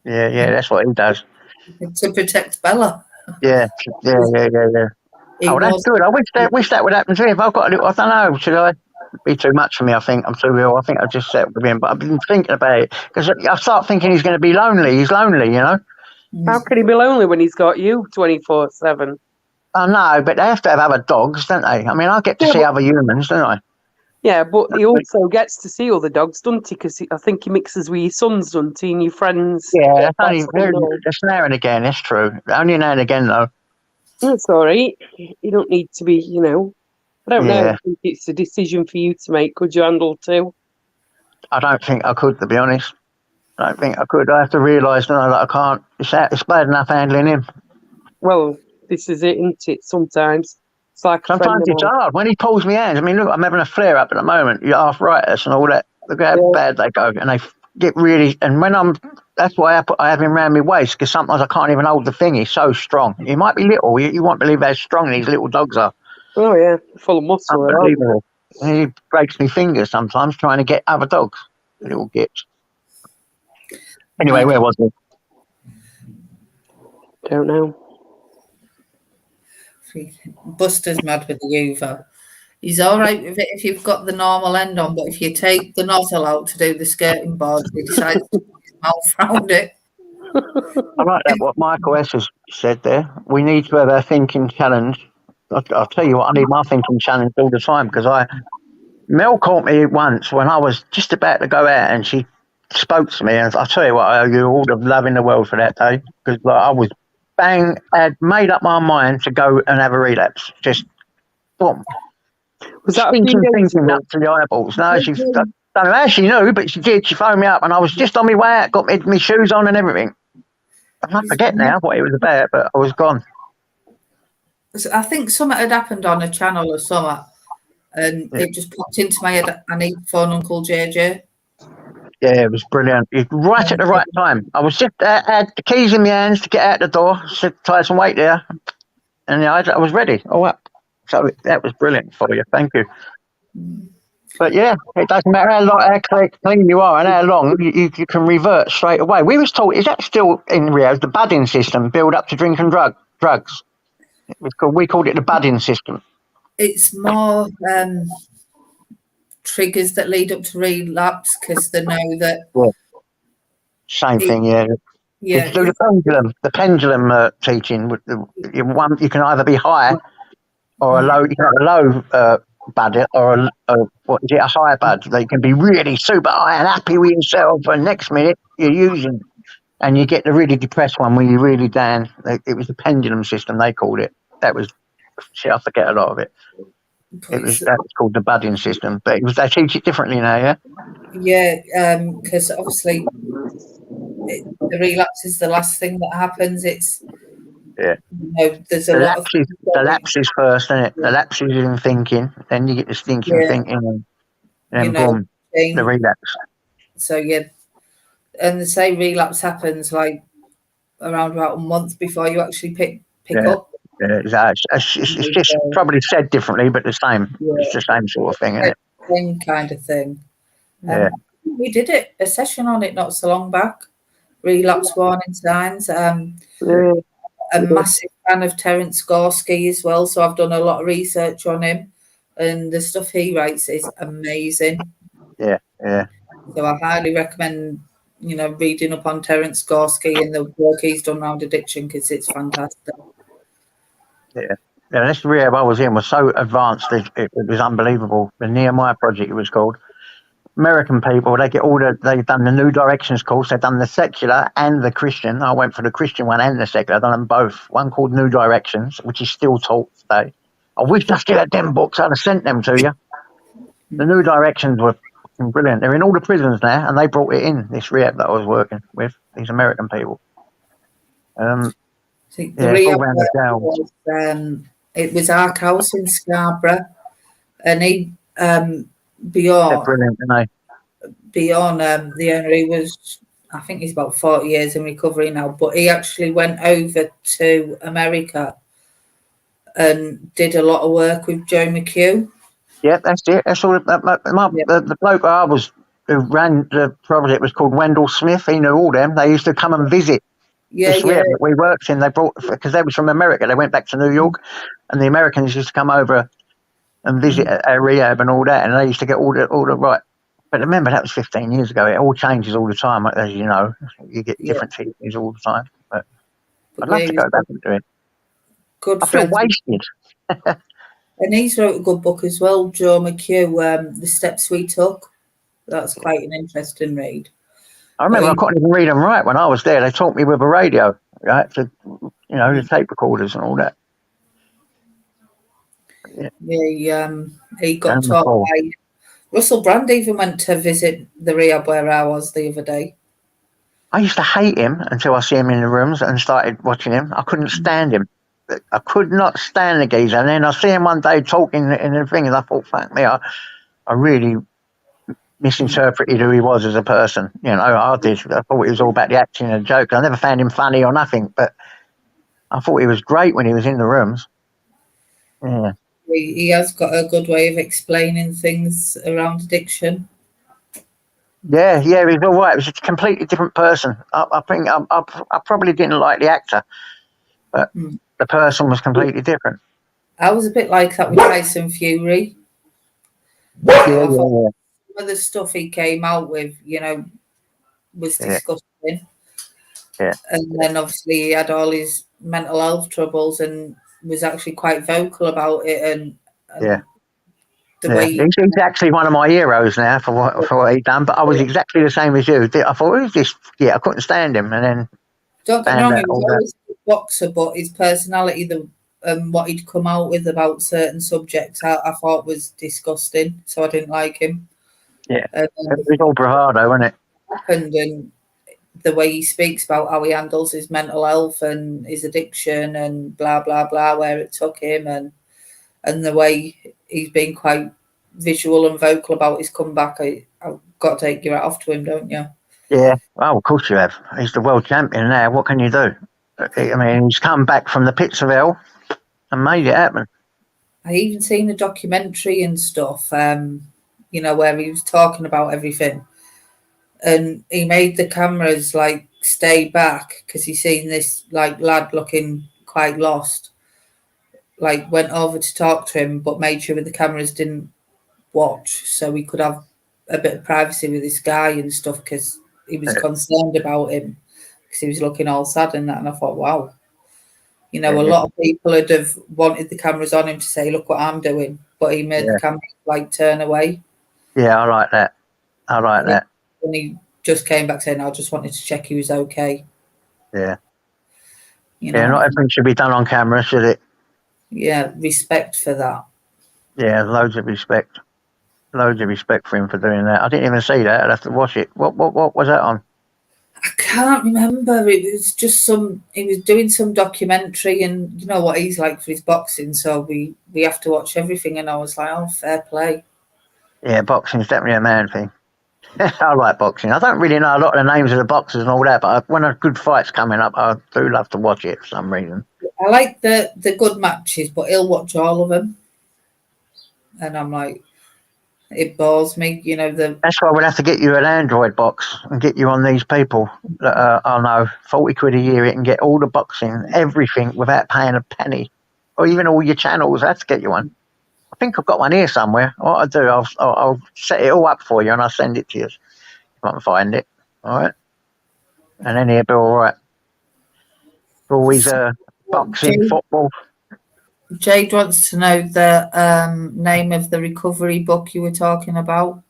Yeah, that's what he does. To protect Bella. Yeah. Oh, that's good. I wish that would happen to me. If I've got a little, I don't know, should I? It'd be too much for me, I think. I'm too ill. I think I'll just settle with him. But I've been thinking about it, because I start thinking he's going to be lonely. He's lonely, you know? How can he be lonely when he's got you 24/7? I know, but they have to have other dogs, don't they? I mean, I get to Yeah, see but- other humans, don't I? Yeah, but he also gets to see other dogs, doesn't he? Because I think he mixes with your sons, doesn't he? And your friends. Yeah, that's now and again. That's true. Only now and again, though. That's all right. You don't need to be, I don't know. Yeah. I think it's a decision for you to make. Could you handle two? I don't think I could, to be honest. I don't think I could. I have to realise that I can't. It's bad enough handling him. Well, this is it, isn't it? Sometimes it's like a friend Sometimes of it's mine. hard when he pulls me hands. I mean, look, I'm having a flare up at the moment. Your arthritis and all that. Look how Yeah. bad they go, and they get really. And when that's why I have him round my waist, because sometimes I can't even hold the thing. He's so strong. He might be little. You won't believe how strong these little dogs are. Oh yeah, full of muscle. aren't they? Unbelievable. And he breaks me fingers sometimes trying to get other dogs. Little gits. Anyway, where was he? Don't know. Buster's mad with the Hoover. He's all right with it if you've got the normal end on, but if you take the nozzle out to do the skirting board, he decides to put his mouth round it. I like that, what Michael S. has said there. We need to have our thinking challenge. I'll tell you what, I need my thinking challenge all the time, because Mel caught me once when I was just about to go out, and she spoke to me, and I'll tell you what, I owe you all the love in the world for that day, because I was I had made up my mind to go and have a relapse. Just, boom. Was that a few Thinking days ago? up to the eyeballs. No, I don't know how she knew, but she did. She phoned me up, and I was just on my way out, got my shoes on and everything. I forget now what it was about, but I was gone. I think something had happened on a channel or something, and it just popped into my head. I need to phone Uncle JJ. Yeah, it was brilliant. Right at the right time. I was just had the keys in my hands to get out the door. Said, Tyson, wait there. And I was ready. All up. So that was brilliant for you. Thank you. But yeah, it doesn't matter how clean you are and how long, you can revert straight away. We was taught, is that still in Rio, the budding system, build up to drink and drugs? We called it the budding system. It's more triggers that lead up to relapse, because they know that. Same thing, yeah. Yeah, It's the pendulum teaching. You can either be high or a low. You can have a low bud or a high bud. They can be really super high and happy with yourself, and next minute you're using, and you get the really depressed one where you're really down. It was the pendulum system they called it. That was shit. I forget a lot of it. That was called the budding system, but they teach it differently now. Yeah. Yeah, because obviously the relapse is the last thing that happens. It's there's a lot of the lapses first, isn't it? The lapses in thinking, then you get the stinking thinking, and then boom, the relapse. So yeah, and they say relapse happens like around about a month before you actually pick up. Yeah, it's just probably said differently, but the same. Yeah. It's the same sort of thing, isn't it? Same kind of thing. Yeah. We did a session on it not so long back. Relapse warning signs. A massive fan of Terence Gorski as well, so I've done a lot of research on him, and the stuff he writes is amazing. Yeah. So I highly recommend, reading up on Terence Gorski and the work he's done around addiction, because it's fantastic. Yeah, this rehab I was in was so advanced, it was unbelievable. The Nehemiah Project, it was called. American people, they've done the New Directions course, they've done the secular and the Christian. I went for the Christian one and the secular, I've done them both. One called New Directions, which is still taught today. I wish I still had them books, I'd have sent them to you. The New Directions were brilliant. They're in all the prisons now, and they brought it in, this rehab that I was working with, these American people. The rehab it was Ark House in Scarborough, and he beyond the owner, he was, I think he's about 40 years in recovery now, but he actually went over to America and did a lot of work with Joe McHugh. Yeah, that's it. That's all. The bloke who ran the project was called Wendell Smith. He knew all them. They used to come and visit. That we worked in. They brought, because they was from America. They went back to New York, and the Americans used to come over and visit our rehab and all that. And they used to get all the right. But remember, that was 15 years ago. It all changes all the time, as you know. You get different teachings all the time. But But I'd love yeah, to he was go back and do it. good I feel friends. wasted. And he's wrote a good book as well, Joe McHugh, The Steps We Took. That's quite an interesting read. I remember I But couldn't even read and write when I was there. They taught me with a radio, right? To, the tape recorders and all that. he got And taught before. by Russell Brand. Even went to visit the rehab where I was the other day. I used to hate him until I see him in the rooms and started watching him. I couldn't stand him. I could not stand the geezer. And then I see him one day talking in the thing, and I thought, fuck me, I really misinterpreted who he was as a person. I did. I thought it was all about the acting and the joke. I never found him funny or nothing, but I thought he was great when he was in the rooms. Yeah. He has got a good way of explaining things around addiction. Yeah, he's all right. He was a completely different person. I think I probably didn't like the actor, but the person was completely different. I was a bit like that with Tyson Fury. Yeah. Some of the stuff he came out with, was disgusting. Yeah. And then obviously he had all his mental health troubles and was actually quite vocal about it. And the way he's actually one of my heroes now for what he done. But I was exactly the same as you. I thought, who's this? Yeah, I couldn't stand him, and then don't get me wrong, he was always a boxer, but his personality, what he'd come out with about certain subjects, I thought was disgusting. So I didn't like him. Yeah, it was all bravado, wasn't it? And the way he speaks about how he handles his mental health and his addiction and blah blah blah, where it took him, and the way he's been quite visual and vocal about his comeback. I've got to take your hat off to him, don't you? Yeah, well, of course you have. He's the world champion now. What can you do? I mean, he's come back from the pits of hell and made it happen. I even seen a documentary and stuff, where he was talking about everything. And he made the cameras like stay back because he seen this like lad looking quite lost. Like went over to talk to him, but made sure the cameras didn't watch, so we could have a bit of privacy with this guy and stuff because he was concerned about him because he was looking all sad and that. And I thought, wow, a lot of people would have wanted the cameras on him to say, look what I'm doing, but he made the camera like turn away. Yeah, I like that. And he just came back saying, I just wanted to check he was okay. Yeah. Not everything should be done on camera, should it? Yeah, respect for that. Yeah, loads of respect. Loads of respect for him for doing that. I didn't even see that. I'd have to watch it. What was that on? I can't remember. It was just he was doing some documentary, and you know what he's like for his boxing, so we have to watch everything. And I was like, oh, fair play. Yeah, boxing's definitely a man thing. I like boxing. I don't really know a lot of the names of the boxers and all that, but when a good fight's coming up, I do love to watch it for some reason. I like the good matches, but he'll watch all of them. And I'm like, it bores me, That's why we'll have to get you an Android box and get you on these people that I know, 40 quid a year, it can get all the boxing, everything without paying a penny, or even all your channels. I have to get you one. I think I've got one here somewhere. What I'll do, I'll set it all up for you and I'll send it to you if I can find it. All right. And then it'll be all right. Always boxing, football. Jade wants to know the name of the recovery book you were talking about.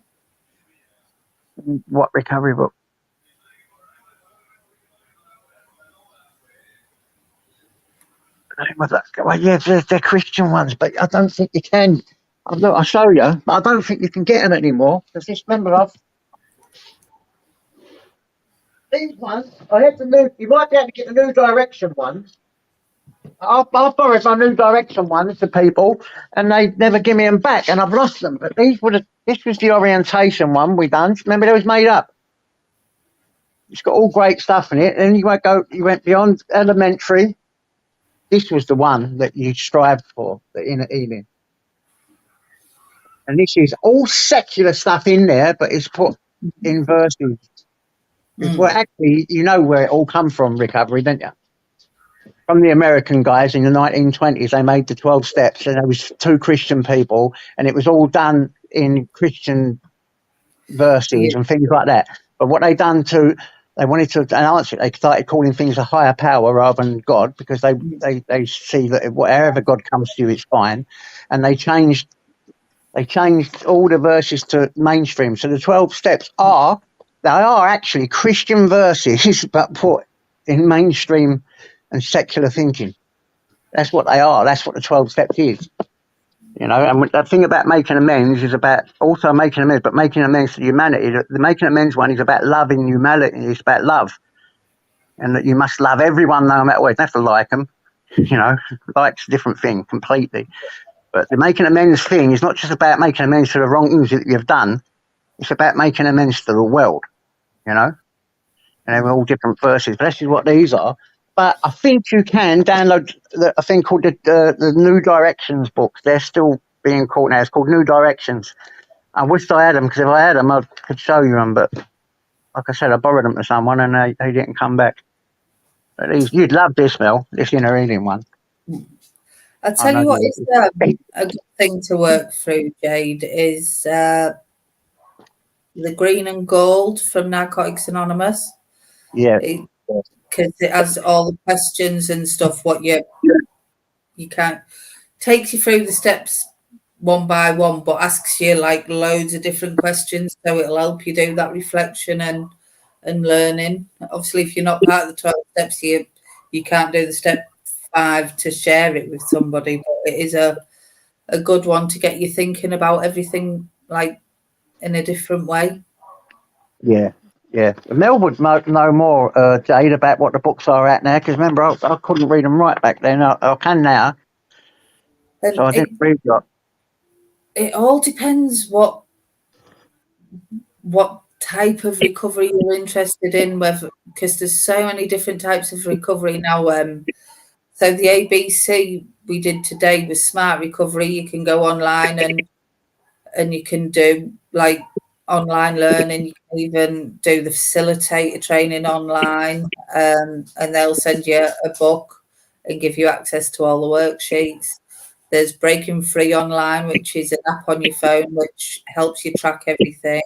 What recovery book? Well, yeah, they're Christian ones, but I don't think you can. I'll show you, but I don't think you can get them anymore. Because this, remember, these ones, I had the new. You might be able to get the New Direction ones. I borrowed my New Direction ones to people, and they never give me them back, and I've lost them. But this was the orientation one we done. Remember, it was made up. It's got all great stuff in it, and you went beyond elementary. This was the one that you strived for, the inner healing. And this is all secular stuff in there, but it's put in verses. Well, actually, you know where it all come from, recovery, don't you? From the American guys in the 1920s, they made the 12 steps, and there was 2 Christian people, and it was all done in Christian verses and things like that. But what they done to they wanted to announce it. They started calling things a higher power rather than God, because they see that wherever God comes to you, it's fine. And they changed all the verses to mainstream. So the 12 steps are actually Christian verses, but put in mainstream and secular thinking. That's what they are. That's what the 12 steps is. You know, and the thing about making amends is about also making amends, but making amends to humanity. The making amends one is about loving humanity. It's about love. And that you must love everyone no matter what. You don't have to like them. You know, like's a different thing completely. But the making amends thing is not just about making amends for the wrong things that you've done. It's about making amends to the world, you know. And they're all different verses. But this is what these are. But I think you can download a thing called the New Directions books. They're still being called now. It's called New Directions. I wish I had them, because if I had them, I could show you them. But like I said, I borrowed them to someone and they didn't come back. But you'd love this, Mel, this inner reading one. I'll tell you what is a good thing to work through, Jade, is the green and gold from Narcotics Anonymous. Yeah. Because it has all the questions and stuff, what you can't, takes you through the steps one by one, but asks you like loads of different questions, so it'll help you do that reflection and learning. Obviously, if you're not part of the 12 steps, you can't do the step 5 to share it with somebody, but it is a good one to get you thinking about everything like in a different way. Yeah. Mel would know more, Jade, about what the books are at now, because remember, I couldn't read them right back then. I can now. And so I didn't read that. It all depends what type of recovery you're interested in, whether, because there's so many different types of recovery now. So the ABC we did today was smart recovery. You can go online and you can do like online learning. You can even do the facilitator training online, and they'll send you a book and give you access to all the worksheets. There's Breaking Free Online, which is an app on your phone which helps you track everything.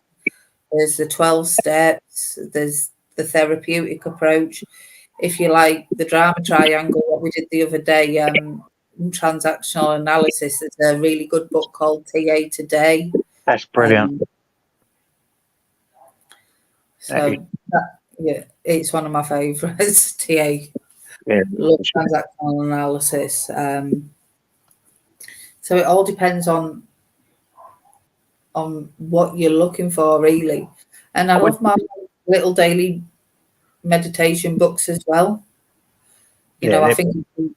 There's the 12 steps. There's the therapeutic approach. If you like the drama triangle, what we did the other day, transactional analysis, there's a really good book called TA Today. That's brilliant. It's one of my favourites, TA. Yeah. Love transactional analysis. So it all depends on what you're looking for, really. And I love my little daily meditation books as well. You know, I think it's a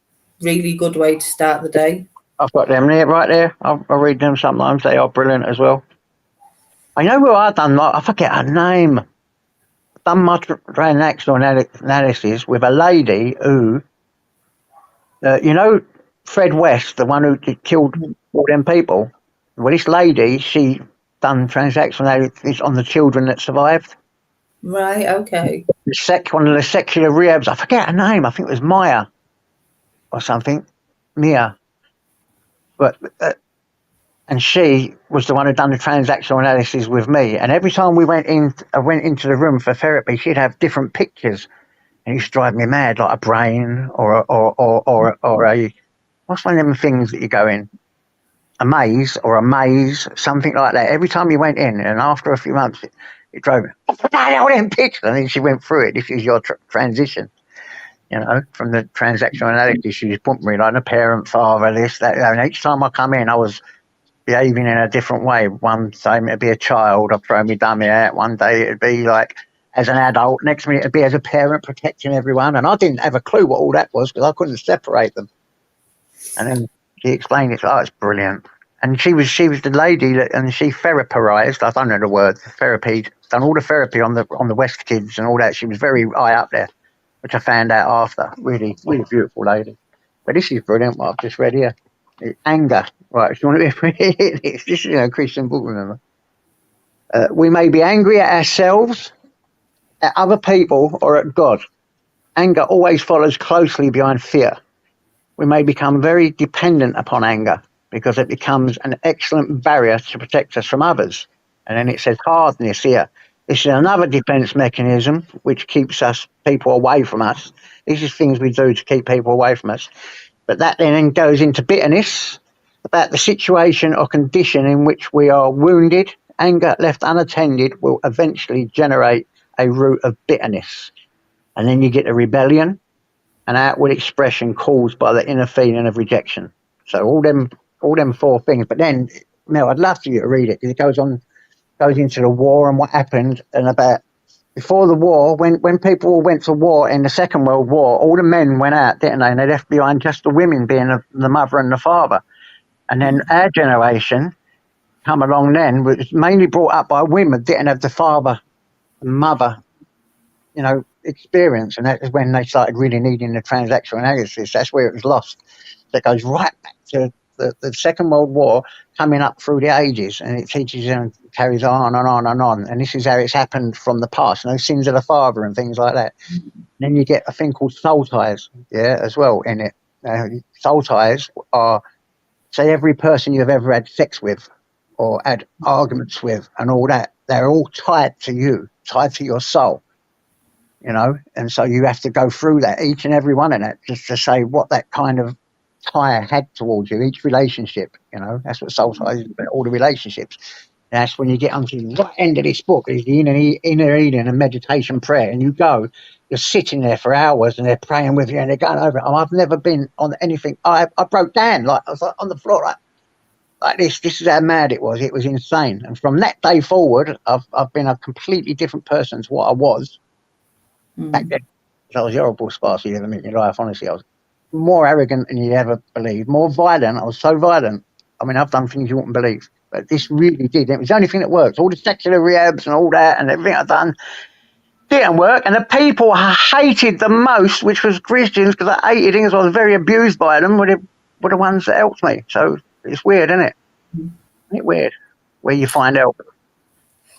really good way to start the day. I've got them there, right there. I read them sometimes. They are brilliant as well. I know where I've done, I forget her name. I've done my transactional analysis with a lady who, you know, Fred West, the one who killed all them people. Well, this lady, she done transactional analysis on the children that survived. Right, okay. One of the secular rehabs, I forget her name, I think it was Maya or something, Mia. But and she was the one who done the transactional analysis with me. And every time I went into the room for therapy, she'd have different pictures, and it used to drive me mad, like a brain or a what's one of them things that you go in, a maze, something like that. Every time you went in, and after a few months, it drove me. All them pictures, and then she went through it. This is your transition. You know, from the transactional analysis, she just put me like a parent, father, this, that. And each time I come in, I was behaving in a different way. One time it'd be a child, I'd throw my dummy out. One day it'd be like as an adult. Next minute it'd be as a parent protecting everyone. And I didn't have a clue what all that was because I couldn't separate them. And then she explained it. Oh, it's brilliant. And she was the lady that, and she therapized. I don't know the word. Therapy, done all the therapy on the West Kids and all that. She was very high up there, which I found out after. Really, really beautiful lady. But this is brilliant. What I've just read here. Anger. Right. If you want to read it, this is a Christian book. Remember, we may be angry at ourselves, at other people, or at God. Anger always follows closely behind fear. We may become very dependent upon anger because it becomes an excellent barrier to protect us from others. And then it says hardness here. This is another defense mechanism which keeps people away from us. These are things we do to keep people away from us. But that then goes into bitterness about the situation or condition in which we are wounded. Anger left unattended will eventually generate a root of bitterness. And then you get a rebellion, an outward expression caused by the inner feeling of rejection. So all them 4 things. But then, Mel, I'd love for you to read it, because it goes into the war and what happened, and about before the war, when people went to war in the Second World War, all the men went out, didn't they? And they left behind just the women being the mother and the father. And then our generation come along then, was mainly brought up by women, didn't have the father and mother, experience. And that is when they started really needing the transactional analysis. That's where it was lost. That goes right back to the Second World War, coming up through the ages, and it teaches and carries on and on and on. And this is how it's happened from the past, sins of the father and things like that. And then you get a thing called soul ties, as well in it. Soul ties are, say, every person you've ever had sex with or had arguments with and all that, they're all tied to you, tied to your soul, and so you have to go through that, each and every one of that, just to say what that kind of tie had towards you, each relationship. That's what soul ties is about, all the relationships. And that's when you get onto the right end of this book, is the inner Eden and meditation prayer, and you're sitting there for hours and they're praying with you and they're going over it. I've never been on anything. I broke down, I was on the floor like this. This is how mad it was. It was insane. And from that day forward, I've been a completely different person to what I was back then. I was the horrible sparse you ever met in your life. Honestly, I was more arrogant than you'd ever believe, more violent. I was so violent. I mean, I've done things you wouldn't believe, but this really did. It was the only thing that worked. All the secular rehabs and all that and everything I've done didn't work. And the people I hated the most, which was Christians, because I hated things, I was very abused by them, were the ones that helped me. So it's weird, isn't it? Isn't it weird where you find help?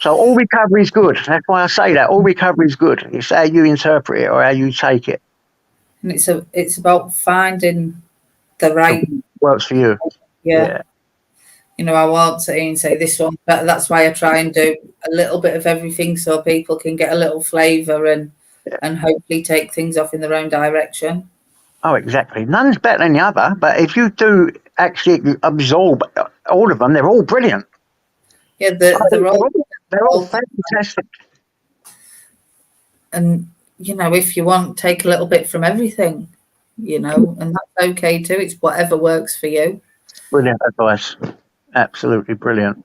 So all recovery is good. That's why I say that. All recovery is good. It's how you interpret it or how you take it. And it's about finding the right Works for you. Yeah. I won't sit and say this one, but that's why I try and do a little bit of everything so people can get a little flavour and hopefully take things off in their own direction. Oh, exactly. None's better than the other, but if you do actually absorb all of them, they're all brilliant. Yeah, they're all fantastic. And if you want, take a little bit from everything, and that's okay too. It's whatever works for you. Brilliant advice. Absolutely brilliant.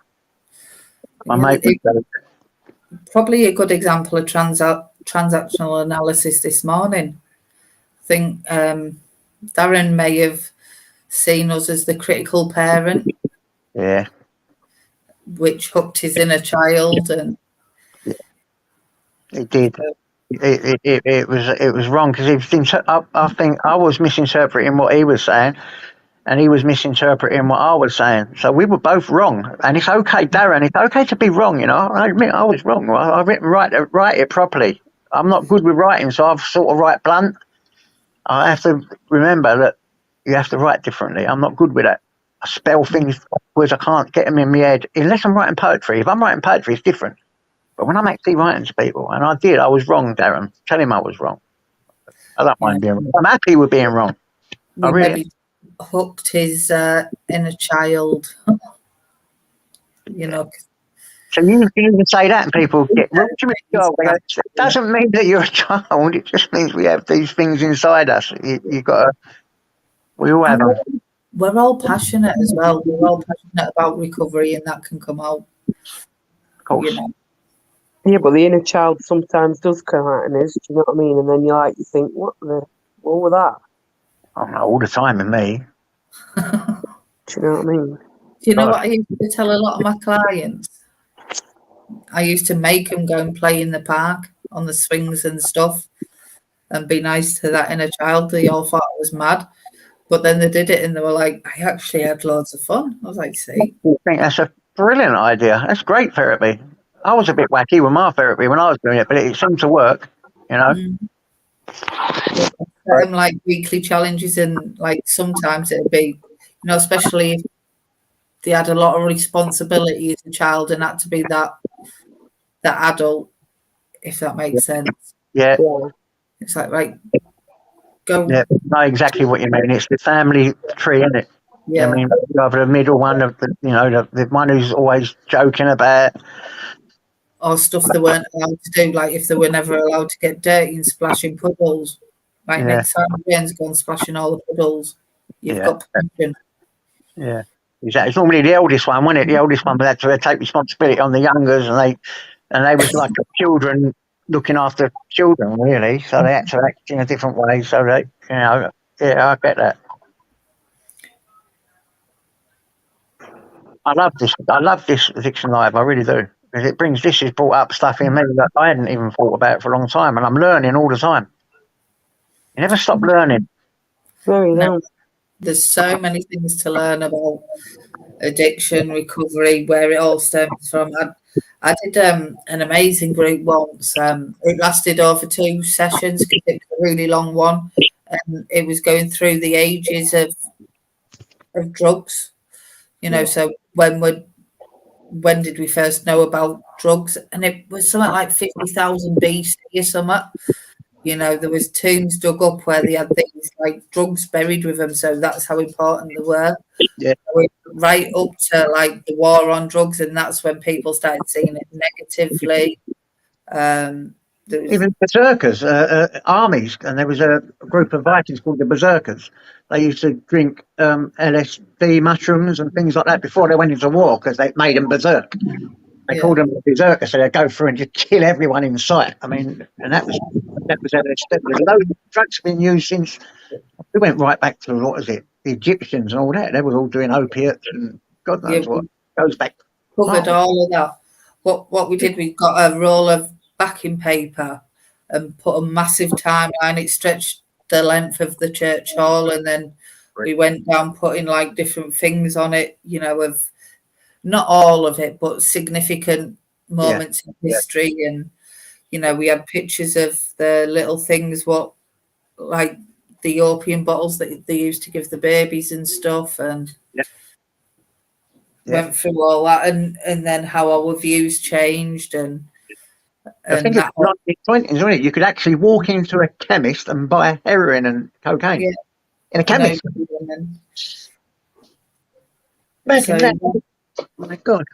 Probably a good example of transactional analysis this morning. I think Darren may have seen us as the critical parent. Yeah. Which hooked his inner child, and it did. It was wrong, because I think I was misinterpreting what he was saying, and he was misinterpreting what I was saying. So we were both wrong, and it's okay, Darren. It's okay to be wrong. I admit I was wrong. I didn't write it properly. I'm not good with writing, so I've sort of write blunt. I have to remember that you have to write differently. I'm not good with that. I spell things backwards. I can't get them in my head unless I'm writing poetry. If I'm writing poetry, it's different. But when I'm actually writing to people, and I was wrong, Darren. Tell him I was wrong. I don't mind being wrong. I'm happy with being wrong. I really hooked his inner child. So you can say that, and people get. It doesn't mean that you're a child. It just means we have these things inside us. You got to. We all have them. We're all passionate as well. We're all passionate about recovery, and that can come out. Of course. Yeah, but the inner child sometimes does come out in us. Do you know what I mean? And then you think, what was that? Oh no, all the time in me. Do you know what I mean? Do you know what I used to tell a lot of my clients? I used to make them go and play in the park on the swings and stuff, and be nice to that inner child. They all thought I was mad. But then they did it and they were like, I actually had loads of fun. I was like, see? I think that's a brilliant idea. That's great therapy. I was a bit wacky with my therapy when I was doing it, but it seemed to work, Like weekly challenges, and like sometimes it'd be, especially if they had a lot of responsibility as a child and had to be that that adult, if that makes sense. Yeah, Yeah. It's like, right, go. yeah. Know exactly what you mean. It's the family tree, isn't it? Yeah. I mean, you have the middle one, the one who's always joking about. Or stuff they weren't allowed to do, like if they were never allowed to get dirty and splash in puddles. Right, Yeah. next time Jane's gone splashing all the puddles, you've Yeah. got permission. Yeah, exactly. It's normally the eldest one, wasn't it? The eldest one would have to take responsibility on the youngers, and they was like children looking after children, really. So they had to act in a different way. So they, yeah, I get that. I love this Addiction Live. I really do, because it brings this has brought up stuff in me that I hadn't even thought about for a long time, and I'm learning all the time. You never stop learning. Very nice. There's so many things to learn about addiction, recovery, where it all stems from. I did an amazing group once. It lasted over 2 sessions because it was a really long one, and it was going through the ages of drugs. So when did we first know about drugs? And it was something like 50,000 BC or something. There was tombs dug up where they had things like drugs buried with them, so that's how important they were. Yeah. Right up to like the war on drugs, and that's when people started seeing it negatively. Even berserkers, armies, and there was a group of Vikings called the Berserkers. They used to drink LSD mushrooms and things like that before they went into war because they made them berserk. They called them berserkers, so they'd go through and just kill everyone in sight. I mean, and that was LSD. Loads of drugs been used since. We went right back to the Egyptians and all that. They were all doing opiates and God knows what. Goes back. Covered all of that. What we did, we got a roll of backing paper and put a massive timeline. It stretched the length of the church hall, and then we went down putting like different things on it, of not all of it, but significant moments in history. And we had pictures of the little things, like the opium bottles that they used to give the babies and stuff, and went through all that, and then how our views changed. And I think it's not the 20s, isn't it? You could actually walk into a chemist and buy heroin and cocaine in a chemist. Back in that, oh my God.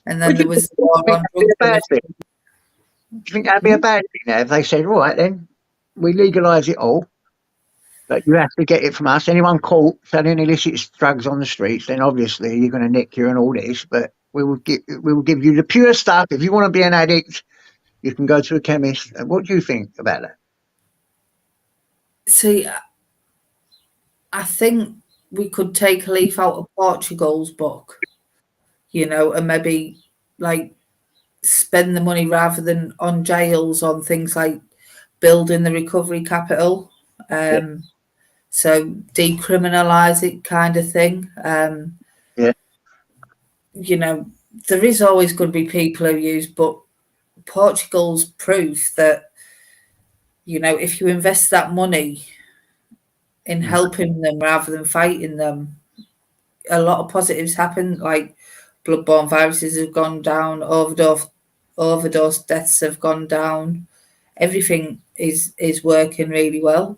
And then there was war on drugs. Do you think that'd be a bad thing now if they said, right then, we legalise it all, but you have to get it from us. Anyone caught selling illicit drugs on the streets, then obviously you're going to nick you and all this, but we will give you the pure stuff. If you want to be an addict, you can go to a chemist. What do you think about that? See, I think we could take a leaf out of Portugal's book, and maybe like spend the money rather than on jails on things like building the recovery capital. So decriminalise it kind of thing. There is always going to be people who use, but Portugal's proof that, if you invest that money in helping them rather than fighting them, a lot of positives happen, like bloodborne viruses have gone down, overdose deaths have gone down, everything is working really well.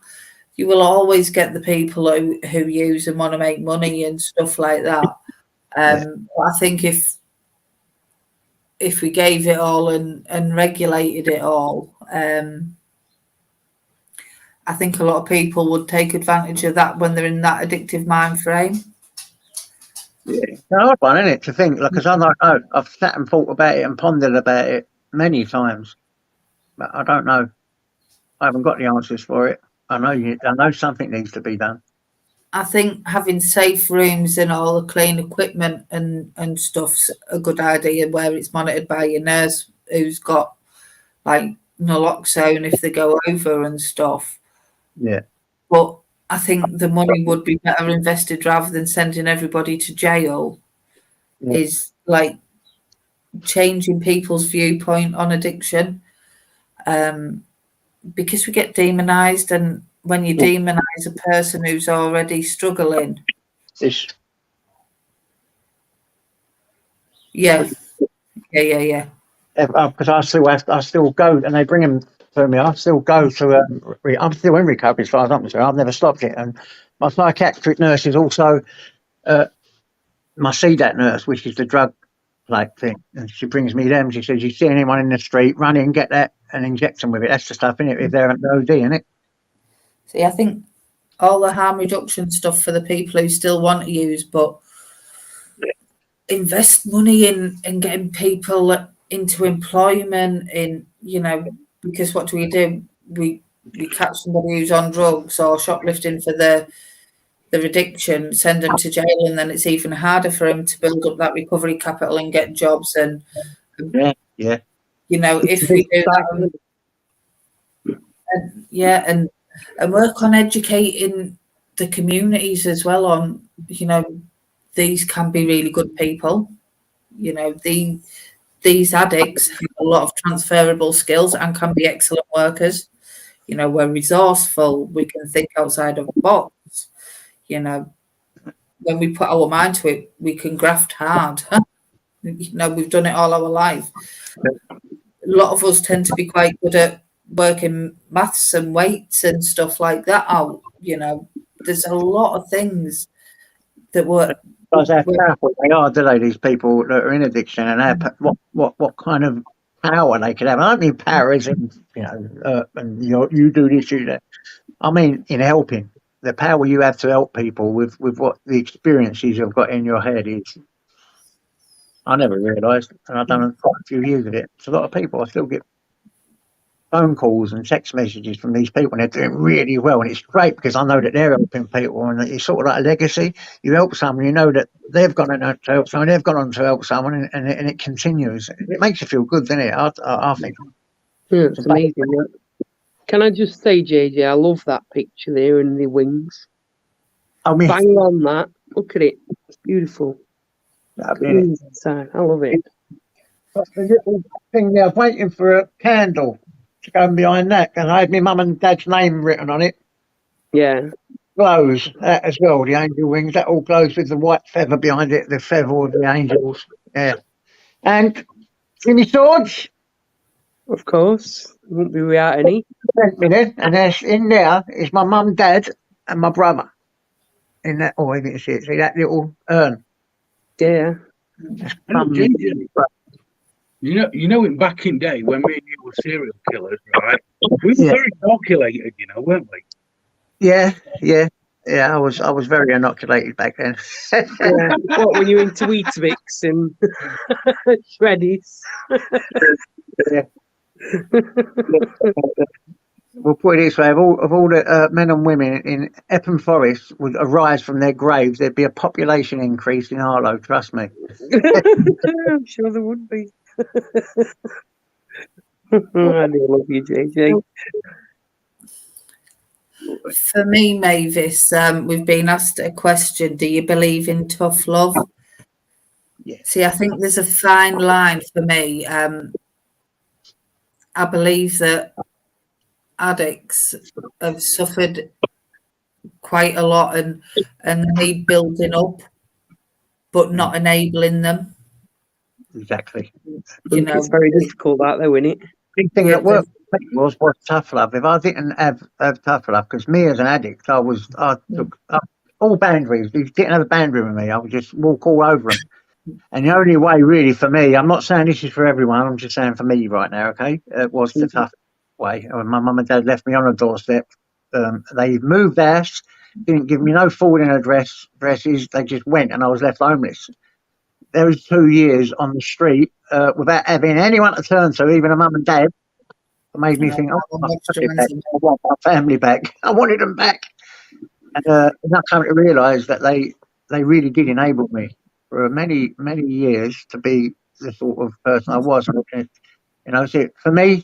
You will always get the people who use and want to make money and stuff like that. I think if we gave it all and regulated it all, I think a lot of people would take advantage of that when they're in that addictive mind frame. Yeah, it's a hard one, isn't it, to think? Because I've sat and thought about it and pondered about it many times, but I don't know. I haven't got the answers for it. I know something needs to be done. I think having safe rooms and all the clean equipment and stuff's a good idea, where it's monitored by your nurse who's got like naloxone if they go over and stuff. Yeah. But I think the money would be better invested rather than sending everybody to jail. Is like changing people's viewpoint on addiction, because we get demonized, and when you demonize a person who's already struggling, yeah. because I still go, and they bring them to me. I still go to. I'm still in recovery as far as I'm concerned. I've never stopped it, and my psychiatric nurse is also my CDAT nurse, which is the drug like thing, and she brings me them. She says, "You see anyone in the street, run in, get that, and inject them with it. That's the stuff in it. If they're OD in it." See, I think all the harm reduction stuff for the people who still want to use, but invest money in getting people into employment, because what do? We catch somebody who's on drugs or shoplifting for their addiction, send them to jail, and then it's even harder for them to build up that recovery capital and get jobs. And yeah, if we do that, and work on educating the communities as well on, these can be really good people. These addicts have a lot of transferable skills and can be excellent workers. We're resourceful. We can think outside of the box. When we put our mind to it, we can graft hard. We've done it all our life. A lot of us tend to be quite good at working maths and weights and stuff like that out. There's a lot of things that work. Because how powerful they are, do they? These people that are in addiction, and what kind of power they could have. I don't mean power as in and you do this, you do that. I mean in helping. The power you have to help people with what the experiences you've got in your head is. I never realised, and I've done quite a few years of it. It's a lot of people. I still get phone calls and text messages from these people, and they're doing really well. And it's great because I know that they're helping people, and it's sort of like a legacy. You help someone, you know that they've gone on to help someone, they've gone on to help someone, and it continues. It makes you feel good, doesn't it? I think. Yeah, it's amazing. Yeah. Can I just say, JJ, I love that picture there and the wings. I mean, bang on that. Look at it. It's beautiful. I love it. But the little thing there, I was waiting for a candle to go behind that, and I had my mum and dad's name written on it. Yeah. Glows, that as well, the angel wings, that all glows with the white feather behind it, the feather of the angels. Yeah. And Jimmy Swords? Of course. Wouldn't be without any. And there's in there is my mum, dad, and my brother. In that, you can see it. See that little urn? Yeah. You know, back in day when me and you were serial killers, right? We were very calculated, weren't we? Yeah. I was very inoculated back then. Yeah. What were you into Weetabix and Shreddies? Yeah. We'll put it this way: of all the men and women in Epping Forest would arise from their graves, there'd be a population increase in Harlow. Trust me. I'm sure there would be. I do love you, JJ. For me, Mavis, we've been asked a question. Do you believe in tough love? Yeah. See, I think there's a fine line for me. I believe that addicts have suffered quite a lot and need building up, but not enabling them. Exactly. It's very difficult, that though, isn't it? Big thing that worked was tough love. If I didn't have tough love, because me as an addict, I took all boundaries. If you didn't have a boundary with me, I would just walk all over them. And the only way, really, for me, I'm not saying this is for everyone, I'm just saying for me right now, okay, it was the tough way. When my mum and dad left me on a doorstep, they moved house, didn't give me no forwarding addresses, they just went, and I was left homeless. There was 2 years on the street without having anyone to turn to, even a mum and dad. It made me think, I want my family back. I wanted them back. And I came to realise that they really did enable me for many, many years to be the sort of person I was. So for me,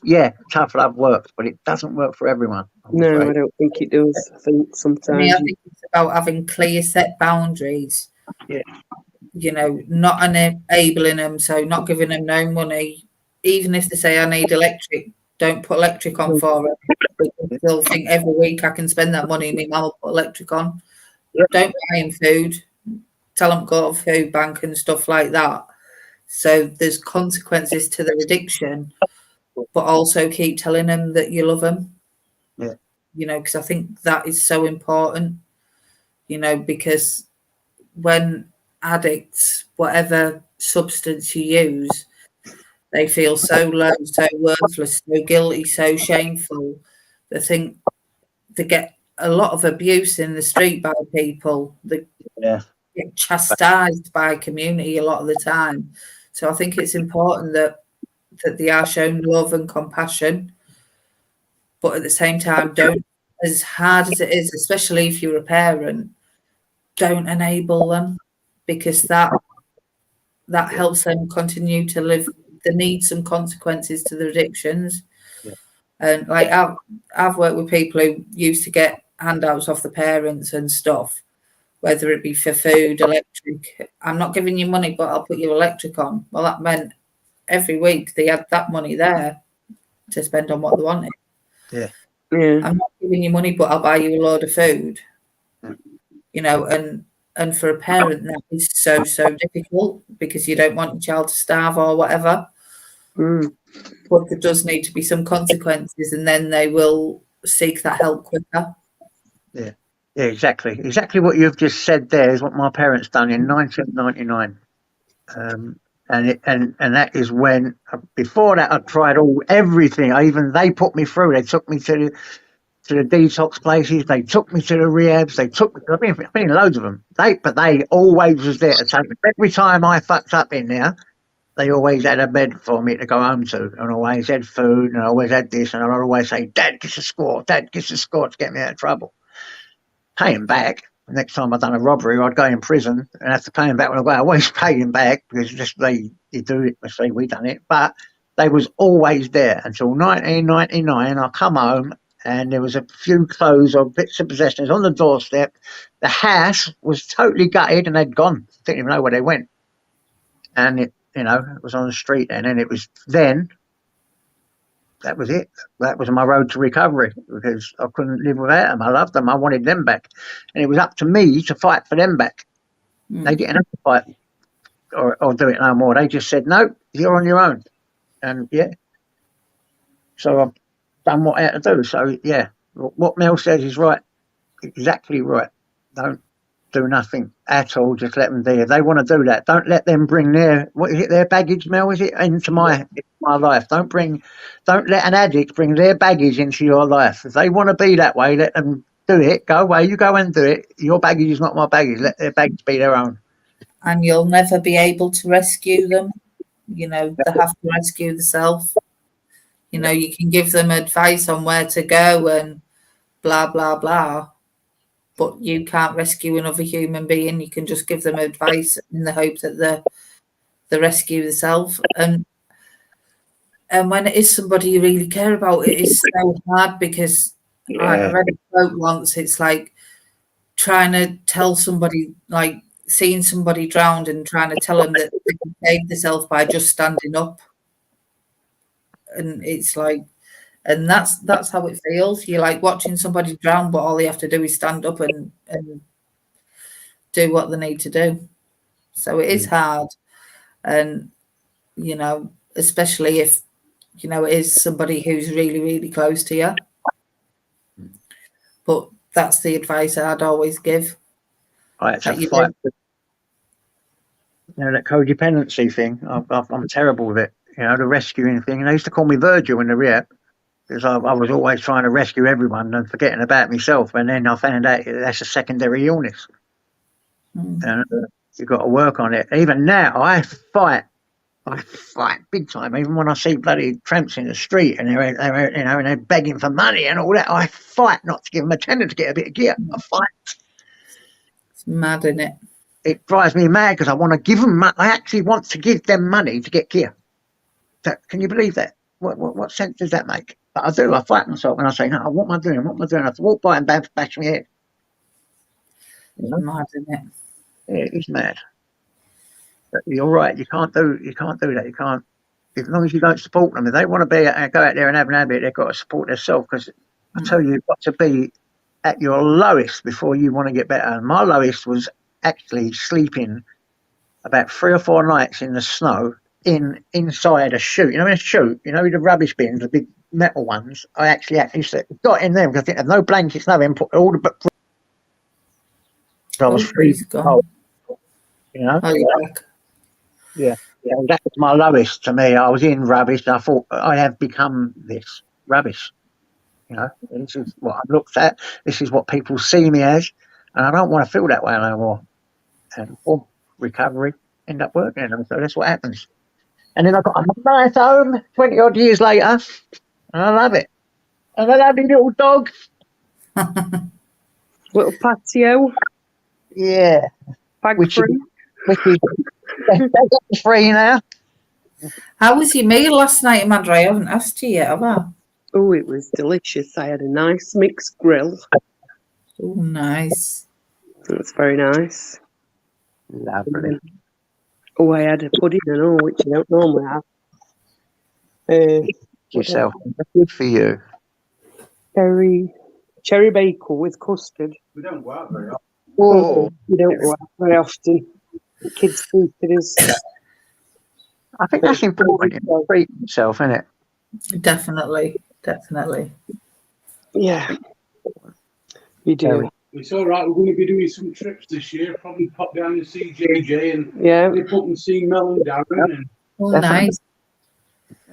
tough love works, but it doesn't work for everyone. No, I don't think it does. I think sometimes. I think it's about having clear set boundaries. Yeah. Not enabling them, so not giving them no money. Even if they say, I need electric, don't put electric on for them. They'll think every week I can spend that money and my mum will put electric on. Yeah. Don't buy them food. Tell them to go to food bank and stuff like that. So there's consequences to their addiction, but also keep telling them that you love them. Yeah. You know, because I think that is so important, you know, because when addicts, whatever substance you use, they feel so low, so worthless, so guilty, so shameful. They think they get a lot of abuse in the street by people. They Yeah. get chastised by community a lot of the time. So I think it's important that they are shown love and compassion, but at the same time, don't, as hard as it is, especially if you're a parent, don't enable them, because that helps them continue to live. They need some consequences to their addictions. Yeah. And like I've worked with people who used to get handouts off the parents and stuff, whether it be for food, electric. I'm not giving you money, but I'll put your electric on. Well, that meant every week they had that money there to spend on what they wanted. Yeah. I'm not giving you money, but I'll buy you a load of food. You know, and for a parent that is so difficult, because you don't want your child to starve or whatever. But there does need to be some consequences, and then they will seek that help quicker. Yeah, exactly. Exactly what you've just said there is what my parents done in 1999. And that is when, before that, I tried everything. They put me through. They took me to the detox places. They took me to the rehabs. I've been in loads of them. But they always was there to take me. Every time I fucked up in there, they always had a bed for me to go home to, and always had food, and I always had this, and I'd always say, Dad gets a score to get me out of trouble. Pay him back. The next time I'd done a robbery, I'd go in prison and have to pay him back when I go. I always pay him back, because just you do it, they say we done it. But they was always there until 1999. I come home and there was a few clothes or bits of possessions on the doorstep. The house was totally gutted and they'd gone. Didn't even know where they went. And it was on the street then, and it was then. That was it. That was my road to recovery, because I couldn't live without them. I loved them. I wanted them back. And it was up to me to fight for them back. They didn't have to fight or do it no more. They just said, no, you're on your own. And so I've done what I had to do. So what Mel says is right. Exactly right. Don't do nothing at all. Just let them be. If they want to do that, don't let them bring their baggage, Mel, is it, into my life. Don't let an addict bring their baggage into your life. If they want to be that way, let them do it. Go away, you go and do it. Your baggage is not my baggage. Let their baggage be their own. And you'll never be able to rescue them. You know, they have to rescue themselves. You know, you can give them advice on where to go and blah, blah, blah. But you can't rescue another human being. You can just give them advice in the hope that they rescue themselves. And when it is somebody you really care about, it is so hard, because I read a quote once. It's like trying to tell somebody, like seeing somebody drowned and trying to tell them that they can save themselves by just standing up. And it's like, and that's how it feels. You're like watching somebody drown, but all they have to do is stand up and do what they need to do. So it is hard. And, you know, especially if, you know, it is somebody who's really, really close to you. But that's the advice I'd always give. Right, that codependency thing, I'm terrible with it. You know, the rescuing thing. And they used to call me Virgil in the rehab, because I was always trying to rescue everyone and forgetting about myself. And then I found out that's a secondary illness. And you've got to work on it. Even now, I fight big time. Even when I see bloody tramps in the street and they're begging for money and all that, I fight not to give them a tenner to get a bit of gear. I fight. It's mad, isn't it? It drives me mad, because I want to give them money. I actually want to give them money to get gear. Can you believe that? What sense does that make? But I do. I fight myself and I say, no, what am I doing? What am I doing? I have to walk by and bash my head. You know? Mad, isn't it? Yeah, it is mad. But you're right. You can't do that. You can't. As long as you don't support them. If they want to go out there and have an habit, they've got to support themselves. Because I tell you, you've got to be at your lowest before you want to get better. And my lowest was actually sleeping about 3 or 4 nights in the snow inside a chute. You know, in a chute, you know, the rubbish bins, the big metal ones. I actually got in there because I didn't have no blankets, nothing. Put all the I was free. He's gone. You know. Oh, you're back. Yeah, that was my lowest to me. I was in rubbish. And I thought I have become this rubbish. You know, this is what I've looked at. This is what people see me as, and I don't want to feel that way no more. And recovery end up working, and so that's what happens. And then I got a nice home 20 odd years later, and I love it. And a lovely little dog. Little patio, Yeah, bag which free. is free now. How was your meal last night, Amanda? I haven't asked you yet, have I? Oh, it was delicious. I had a nice mixed grill. Oh, nice. It was very nice. Lovely. Oh, I had a pudding and all, which I don't normally have. Yourself. Good for you. Cherry bagel with custard. We don't go out very often. Oh, You don't go out very often. The kids food it is. I think that's important. You treat yourself, isn't it? Definitely. Definitely. Yeah. You do. It's all right. We're going to be doing some trips this year. Probably pop down and see JJ and Yeah. nip up and see Mel and Darren. And Oh, Definitely. nice.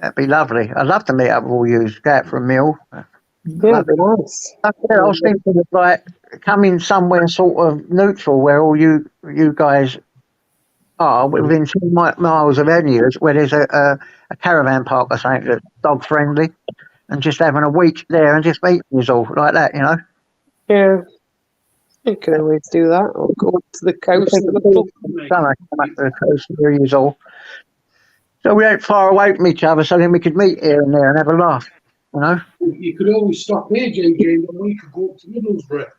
That'd be lovely. I'd love to meet up with all you, go out for a meal. Yeah, it'd be nice. I was thinking of like coming somewhere sort of neutral where all you guys are within 2 miles of venues where there's a caravan park or something that's dog friendly, and just having a week there and just meeting you all like that, you know. Yeah. You can always do that. Or go up to the coast. And the pub. Summer, come up to the coast where you all. So we ain't far away from each other, so then we could meet here and there and have a laugh, you know. you could always stop here, JJ, and then we could go up to Middlesbrough.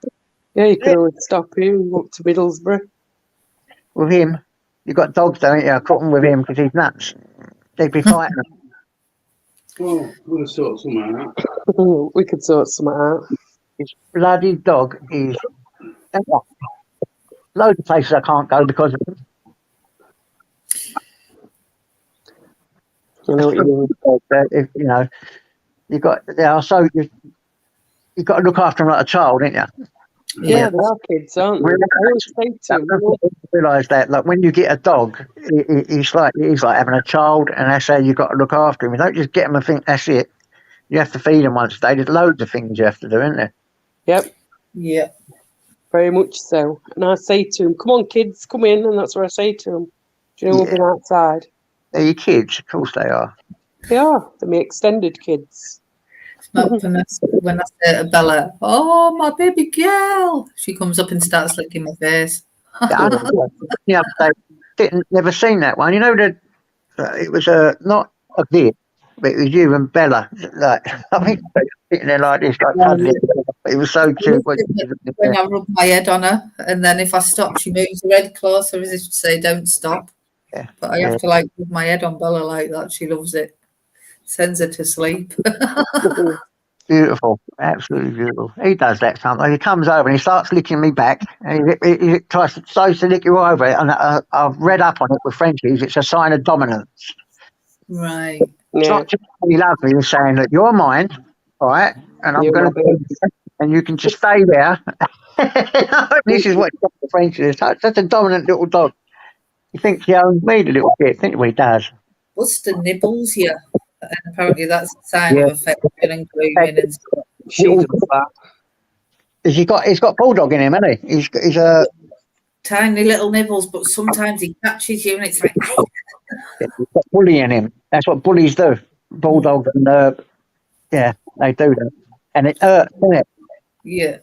Yeah, you can always stop here and go up to Middlesbrough. With him, you got dogs, don't you? I caught him with him because he's nuts. They'd be fighting him. Well, we'll sort something out. We could sort something out. His bloody dog is loads of places I can't go because of him. I know what you mean. If, you know, you got to look after him like a child, ain't you? Yeah, they are kids, aren't they? I always say to them, Realise that, like when you get a dog, he's like having a child, and that's how you got to look after him. You don't just get him and think that's it. You have to feed him once a day. There's loads of things you have to do, isn't there? yep, Yeah. very much so. And I say to them, come on, kids, come in. And that's what I say to them. Do you know we've been outside? They're your kids, of course they are. They are. They're my extended kids. Not when I say to Bella, "Oh, my baby girl," she comes up and starts licking my face. Yeah, they never seen that one. You know that it was not a bit, but it was you and Bella. Like I think they were sitting there like this, like cuddling. It was so cute. When I rub my head on her, and then if I stop, she moves her head closer as if to say, "Don't stop." Yeah. But I have to like rub my head on Bella like that. She loves it. Sends her to sleep. Beautiful, absolutely beautiful. He does that sometimes. He comes over and he starts licking me back, and he tries to lick you over it. And I've read up on it with Frenchies. It's a sign of dominance. Right. It's Yeah. not just he loves me. He's saying that you're mine, all right, and I'm You're going my to, and you can just stay there. This is what the Frenchies is. Such a dominant little dog. He thinks he owns me, the little bit. Think what he does. Buster nibbles you. And apparently that's a sign of affection and grooming and stuff. She does that. He's got bulldog in him, hasn't he? He's a Tiny little nibbles, but sometimes he catches you and it's like, he's got bully in him. That's what bullies do. Bulldogs and yeah, they do that, and it hurts, doesn't it? yeah.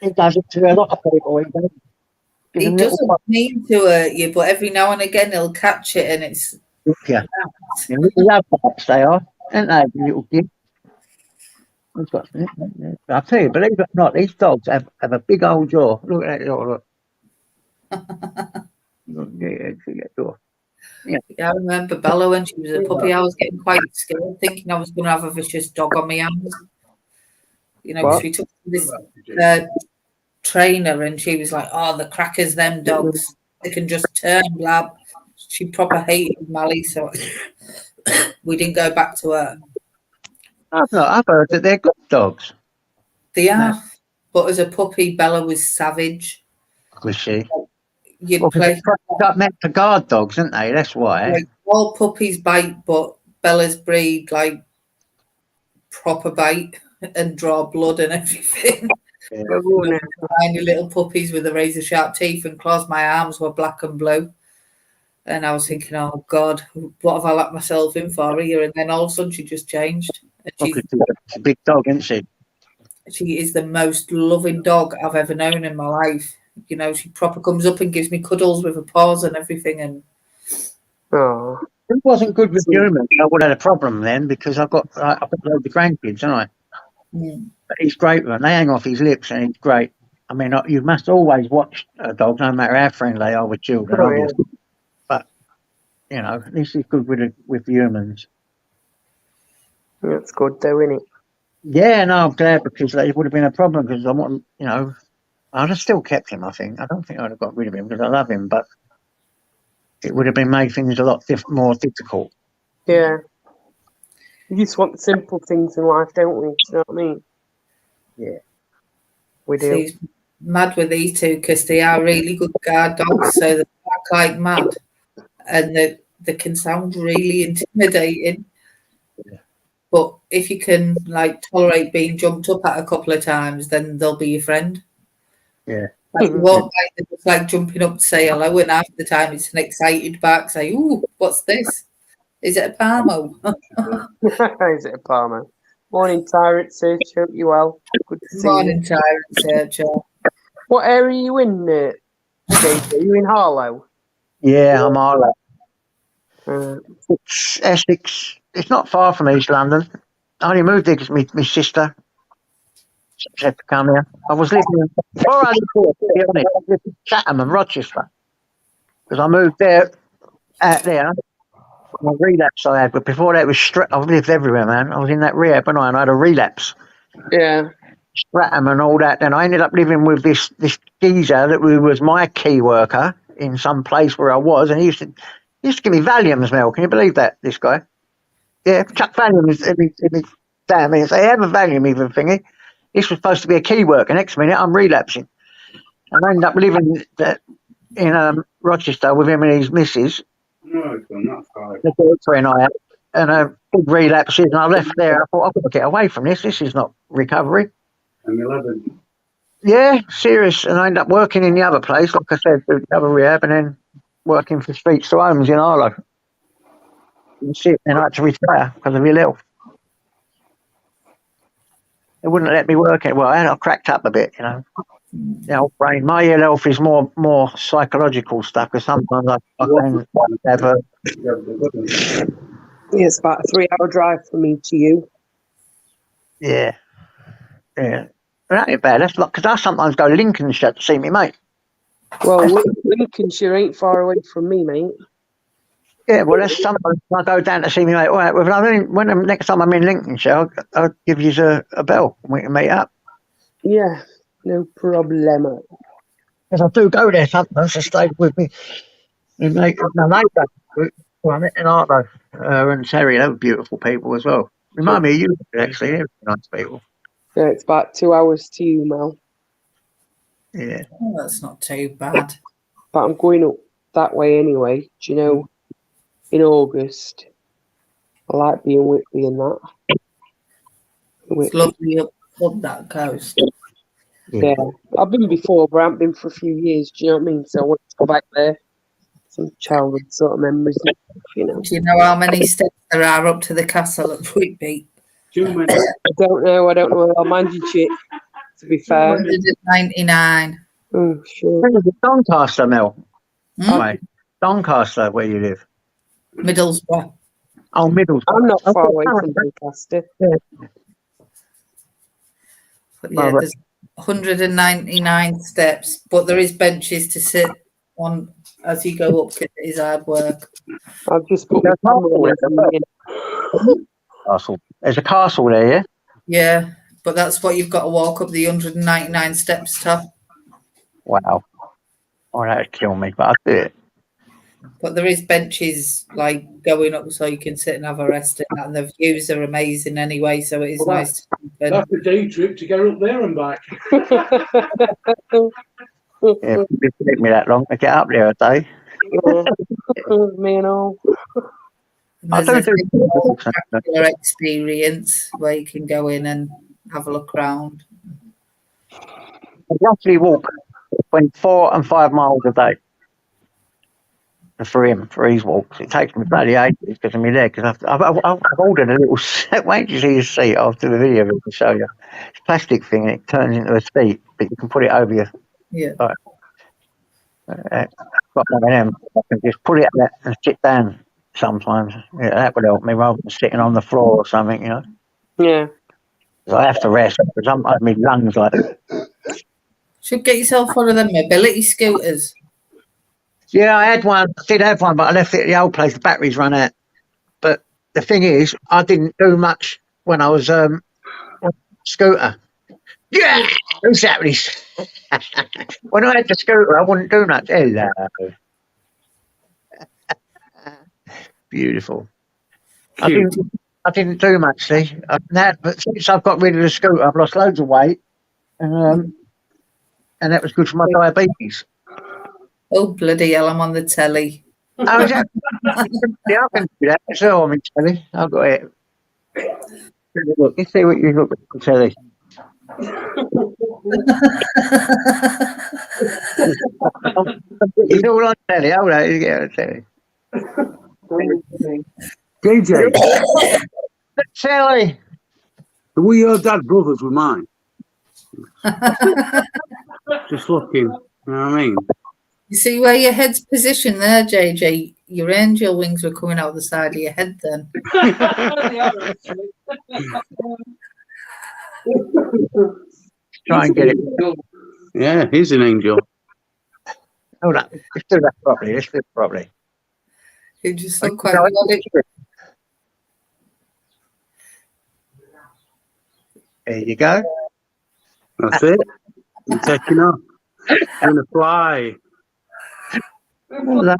He does it to a lot of people. He doesn't mean to hurt you, but every now and again he'll catch it and it's Yeah, you love cats, they are, aren't they? Little kids. I'll tell you, believe it or not, these dogs have a big old jaw. Look at that jaw. Look. Yeah, I remember Bella when she was a puppy. I was getting quite scared, thinking I was going to have a vicious dog on my hands. You know, because we took this trainer, and she was like, "Oh, the crackers, them dogs, they can just turn, blab." she proper hated Mally, so we didn't go back to her. I've heard that they're good dogs. They are, but as a puppy, Bella was savage. Was she? You'd Well, 'cause play they're got meant for guard dogs, aren't they? That's why. like all puppies bite, but Bella's breed like proper bite and draw blood and everything. Tiny little puppies with the razor sharp teeth and claws. My arms were black and blue. And I was thinking, oh God, what have I let myself in for here? And then all of a sudden she just changed. And She's a big dog, isn't she? she is the most loving dog I've ever known in my life. You know, she proper comes up and gives me cuddles with her paws and everything. And Oh, It wasn't good with humans. I would have had a problem then because I've got loads of grandkids, haven't I? But he's great with them. They hang off his lips and he's great. I mean, you must always watch a dog, no matter how friendly they are with children, Oh, yeah. obviously. But, you know, this is good with humans. that's good though, isn't it? Yeah, no, I'm glad because it would have been a problem because I want, you know, I'd have still kept him, I think. I don't think I'd have got rid of him because I love him, but it would have been made things a lot more difficult. Yeah. We just want simple things in life, don't we? Do you know what I mean? Yeah. We do. she's mad with these two because they are really good guard dogs. So they bark like mad and they can sound really intimidating. Yeah. But if you can like tolerate being jumped up at a couple of times, then they'll be your friend. Yeah. Like you walk by them, it's like jumping up to say hello, and half the time it's an excited bark. Say, "Ooh, what's this? Is it a Parmo?" Is it a Palmer? Morning, Tyrant Search. Hope you well. Good to see Morning, you. Tyrant Searcher. What area are you in, Dave? Are you in Harlow? Yeah, I'm all Uh, It's Essex. It's not far from East London. I only moved there because my sister had to come here. I was living before I lived here, to be honest, I lived in Chatham and Rochester. Because I moved there, out there, from a relapse I had. But before that, it was I've lived everywhere, man. I was in that rehab, and I had a relapse. yeah. Stratham and all that. Then I ended up living with this geezer that was my key worker in some place where I was, and he used to give me Valiums, Mel. Can you believe that? This guy, yeah, chuck Valiums every damn minute. Say, have a Valium, even thingy. This was supposed to be a key worker. Next minute, I'm relapsing, and I ended up living in Rochester with him and his missus. No, it's gone that far. The girlfriend I had, and big relapses, and I left there. I thought I've got to get away from this. This is not recovery. And 11. Yeah, serious. And I ended up working in the other place, like I said, the other rehab, and then working for Streets to Homes in Harlow. And I had to retire because of ill health. They wouldn't let me work it. Well, I cracked up a bit, you know. The old brain. My ill health is more psychological stuff because sometimes I can have a. Yeah, it's about a 3-hour drive from me to you. Yeah. Yeah. That ain't bad. That's like, because I sometimes go to Lincolnshire to see me mate. Well, Lincolnshire ain't far away from me, mate. Yeah, well, that's sometimes I go down to see me mate. All right, well, when the next time I'm in Lincolnshire, I'll give you a bell and we can meet up. Yeah, no problemo. Because I do go there sometimes to stay with me. My neighbour, and Arlo and Terry, they were beautiful people as well. Remind me of you, actually. They were nice people. Yeah, it's about 2 hours to you, Mel. Yeah. Oh, that's not too bad. But I'm going up that way anyway. Do you know, in August, I like being Whitby and that. It's lovely up that coast. Yeah, I've been before, but I haven't been for a few years. Do you know what I mean? So I want to go back there. Some childhood sort of memories, you know. Do you know how many steps there are up to the castle at Whitby? Too many. I don't know. I'll mind you, chick. To be fair. 199. Oh, sure. I think it's Doncaster, Mel. Hmm? Right. Doncaster, where you live. Middlesbrough. Oh, Middlesbrough. I'm not far away from Doncaster. But yeah, there's 199 steps, but there is benches to sit on as you go up because it is hard work. I've just put my camera on. Castle. There's a castle there, yeah? Yeah, but that's what you've got to walk up the 199 steps to. Wow. Oh, that'd kill me, but I'd do it. But there is benches like going up so you can sit and have a rest in that, and the views are amazing anyway, so it is Well, nice to open. That's a day trip to get up there and back. Yeah, it didn't take me that long to get up there a day. Me and all. And I there's do a do walks and stuff. particular experience where you can go in and have a look around. I roughly walk between 4 and 5 miles a day. For his walks. It takes me bloody ages because of my leg. Because I've ordered a little set. Wait till you see his seat after the video. I can show you. It's a plastic thing and it turns into a seat, but you can put it over your. Yeah. I've got one of them. I can just put it out and sit down sometimes. Yeah, that would help me rather than sitting on the floor or something, you know. Yeah. 'Cause I have to rest because sometimes my lungs like. Should get yourself one of them mobility scooters. Yeah, I did have one, but I left it at the old place. The batteries run out. But the thing is, I didn't do much when I was on a scooter. Yeah, exactly. When I had the scooter, I wouldn't do much. Hello. Beautiful. I didn't do much, see. But since I've got rid of the scooter, I've lost loads of weight. And that was good for my diabetes. Oh, bloody hell, I'm on the telly. Oh, is that? Yeah, I can do that. So I'm in telly. I've got it. Look, let's see what you look at on telly. It's all on telly. Hold on, you get it on telly. JJ, Telly. were your dad brothers with mine? Just looking, you know what I mean? You see where your head's positioned there, JJ? Your angel wings were coming out the side of your head then. Try and get it. Yeah, he's an angel. Hold on. Let's do that properly. Let's do it properly. You just look quite melodic. There you go. That's it. I'm taking off. I'm gonna fly. Oh,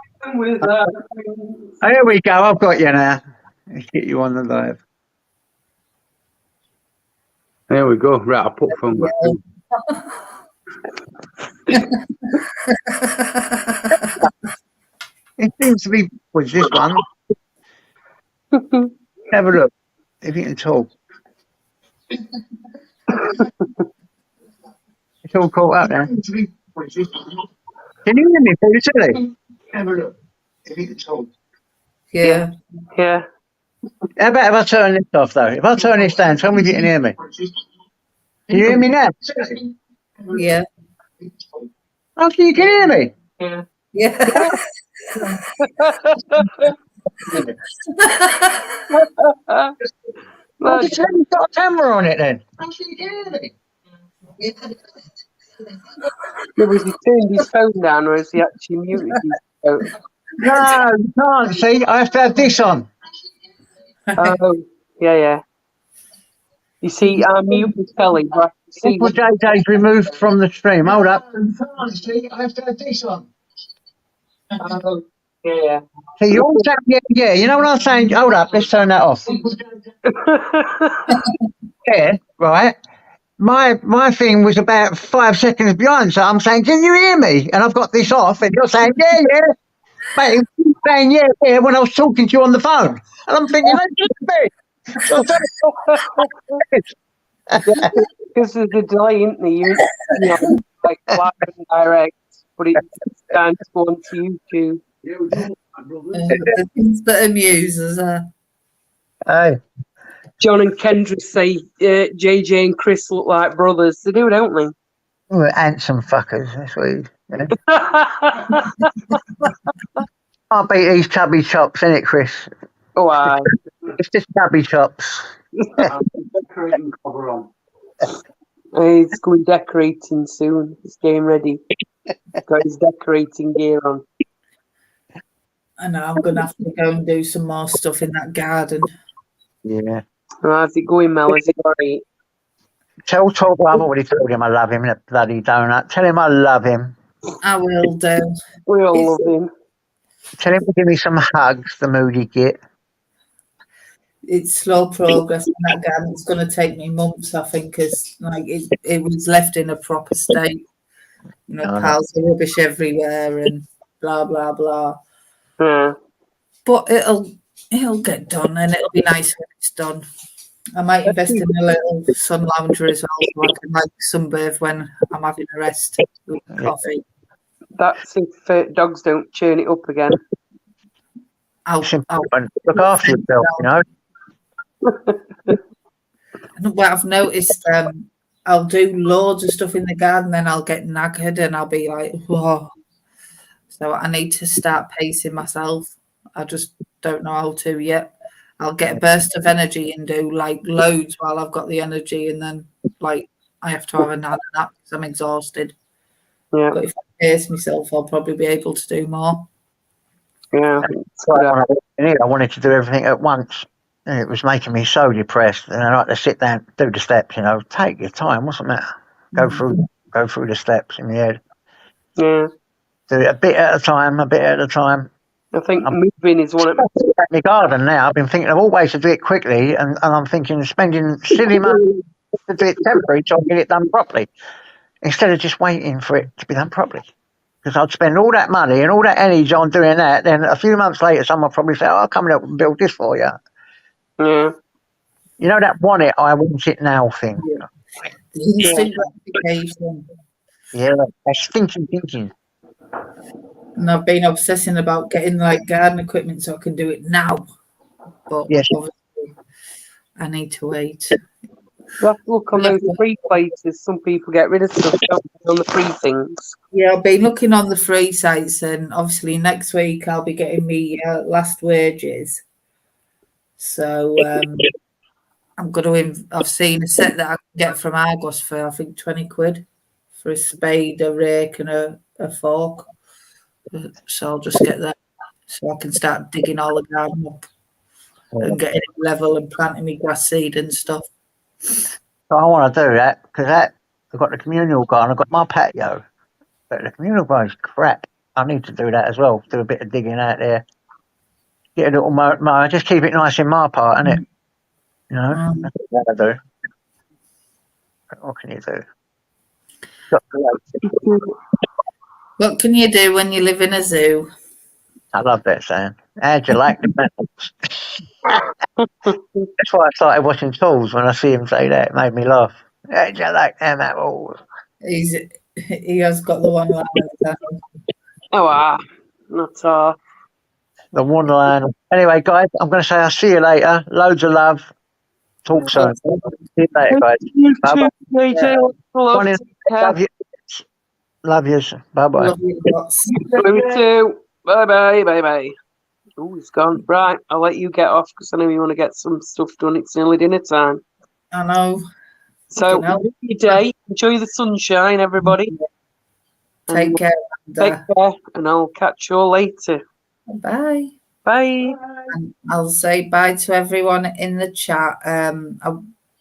here we go. I've got you now. Let's get you on the live. There we go. Right, I'll put phone back on. It seems to be. Was this one? Have a look. If you can talk. It's all caught up now. Can you hear me through the telly? Have a look. If you can talk. Yeah. Yeah. How about if I turn this off though? If I turn this down, tell me if you can hear me. Can you hear me now? Yeah. Oh, you can hear me. Yeah. Well, just let me got a camera on it then. Oh, so you can hear me. Was he turned his phone down or has he actually muted his phone? No, you can't see. I have to have this on. Oh, yeah. You see, I mute the telly, but I can see Well, JJ's removed from the stream. Hold up. See, I have to have this on. Oh, yeah. So you all saying, yeah. You know what I'm saying? Hold up. Let's turn that off. Yeah, right. My thing was about 5 seconds behind, so I'm saying, can you hear me? And I've got this off, and you're saying, yeah. Mate, you're saying, yeah, when I was talking to you on the phone. And I'm thinking, Because there's a delay, isn't there? You know, like live and direct, but it's time to go onto YouTube. The things that amuse us. Hey, John and Kendra say JJ and Chris look like brothers. They do, don't they? we're handsome fuckers. That's what Can't beat these chubby chops, innit, Chris? Oh, aye. It's just chubby chops. He's going decorating soon. He's getting ready. Got his decorating gear on. I know I'm gonna have to go and do some more stuff in that garden. Yeah. How's it going, Mel? Is it alright? Tell Todd I've already told him I love him, that bloody donut. Tell him I love him. I will do. We all love him. Tell him to give me some hugs, the moody git. It's slow progress in that garden. It's going to take me months, I think, because like it was left in a proper state. You know, Oh, no. piles of rubbish everywhere and blah blah blah. Yeah. But it'll get done, and it'll be nice when it's done. I might invest in a little sun lounger as well, so I can like sunbathe when I'm having a rest with coffee. That's if dogs don't churn it up again. It's important. Look after yourself, you know. What I've noticed, I'll do loads of stuff in the garden, then I'll get knackered and I'll be like, whoa. So I need to start pacing myself. I just don't know how to yet. I'll get a burst of energy and do like loads while I've got the energy, and then like I have to have a nap because I'm exhausted. Yeah. But if I pace myself, I'll probably be able to do more. Yeah. I wanted to do everything at once. And it was making me so depressed. And I like to sit down, do the steps, you know, take your time, what's the matter? Go through the steps in the head. Yeah. Do it a bit at a time, I think moving is one of my garden now. I've been thinking of all ways to do it quickly, and I'm thinking of spending silly money to do it temporary so I get it done properly, instead of just waiting for it to be done properly. Because I'd spend all that money and all that energy on doing that, then a few months later someone probably say, "Oh, I'll come and build this for you." Yeah. You know that I want it now thing. The instant gratification. Yeah, that's thinking. And I've been obsessing about getting like garden equipment so I can do it now. But Yes. obviously I need to wait. You have to look on those free places. Some people get rid of stuff on the free things. Yeah, I've been looking on the free sites, and obviously next week I'll be getting me last wages. So I'm going to. I've seen a set that I can get from Argos for I think 20 quid for a spade, a rake, and a fork. So I'll just get that, so I can start digging all the garden up and getting it level and planting me grass seed and stuff. So I want to do that because I've got the communal garden, I've got my patio, but the communal garden's crap. I need to do that as well. Do a bit of digging out there. Get a little mower, just keep it nice in my part, innit? You know, that's what I do. What can you do? What can you do when you live in a zoo? I love that saying. How'd you like the animals? That's why I started watching Tools when I see him say that. It made me laugh. How'd you like them apples? He has got the one line. Oh, not all. The one line. Anyway, guys, I'm going to say I'll see you later. Loads of love. Talk soon. See you later, guys. Bye-bye. Love you. Love yous. Bye-bye. Love you lots. Love you too. Bye-bye. Bye-bye. Oh, he's gone. Right, I'll let you get off because I know you want to get some stuff done. It's nearly dinner time. I know. So, enjoy your day. Enjoy the sunshine, everybody. Take care. Take care, and I'll catch you all later. Bye. Bye. And I'll say bye to everyone in the chat. I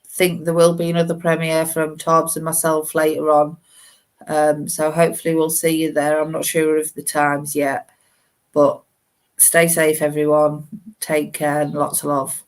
think there will be another premiere from Torbs and myself later on. So hopefully we'll see you there. I'm not sure of the times yet, but stay safe, everyone. Take care and lots of love.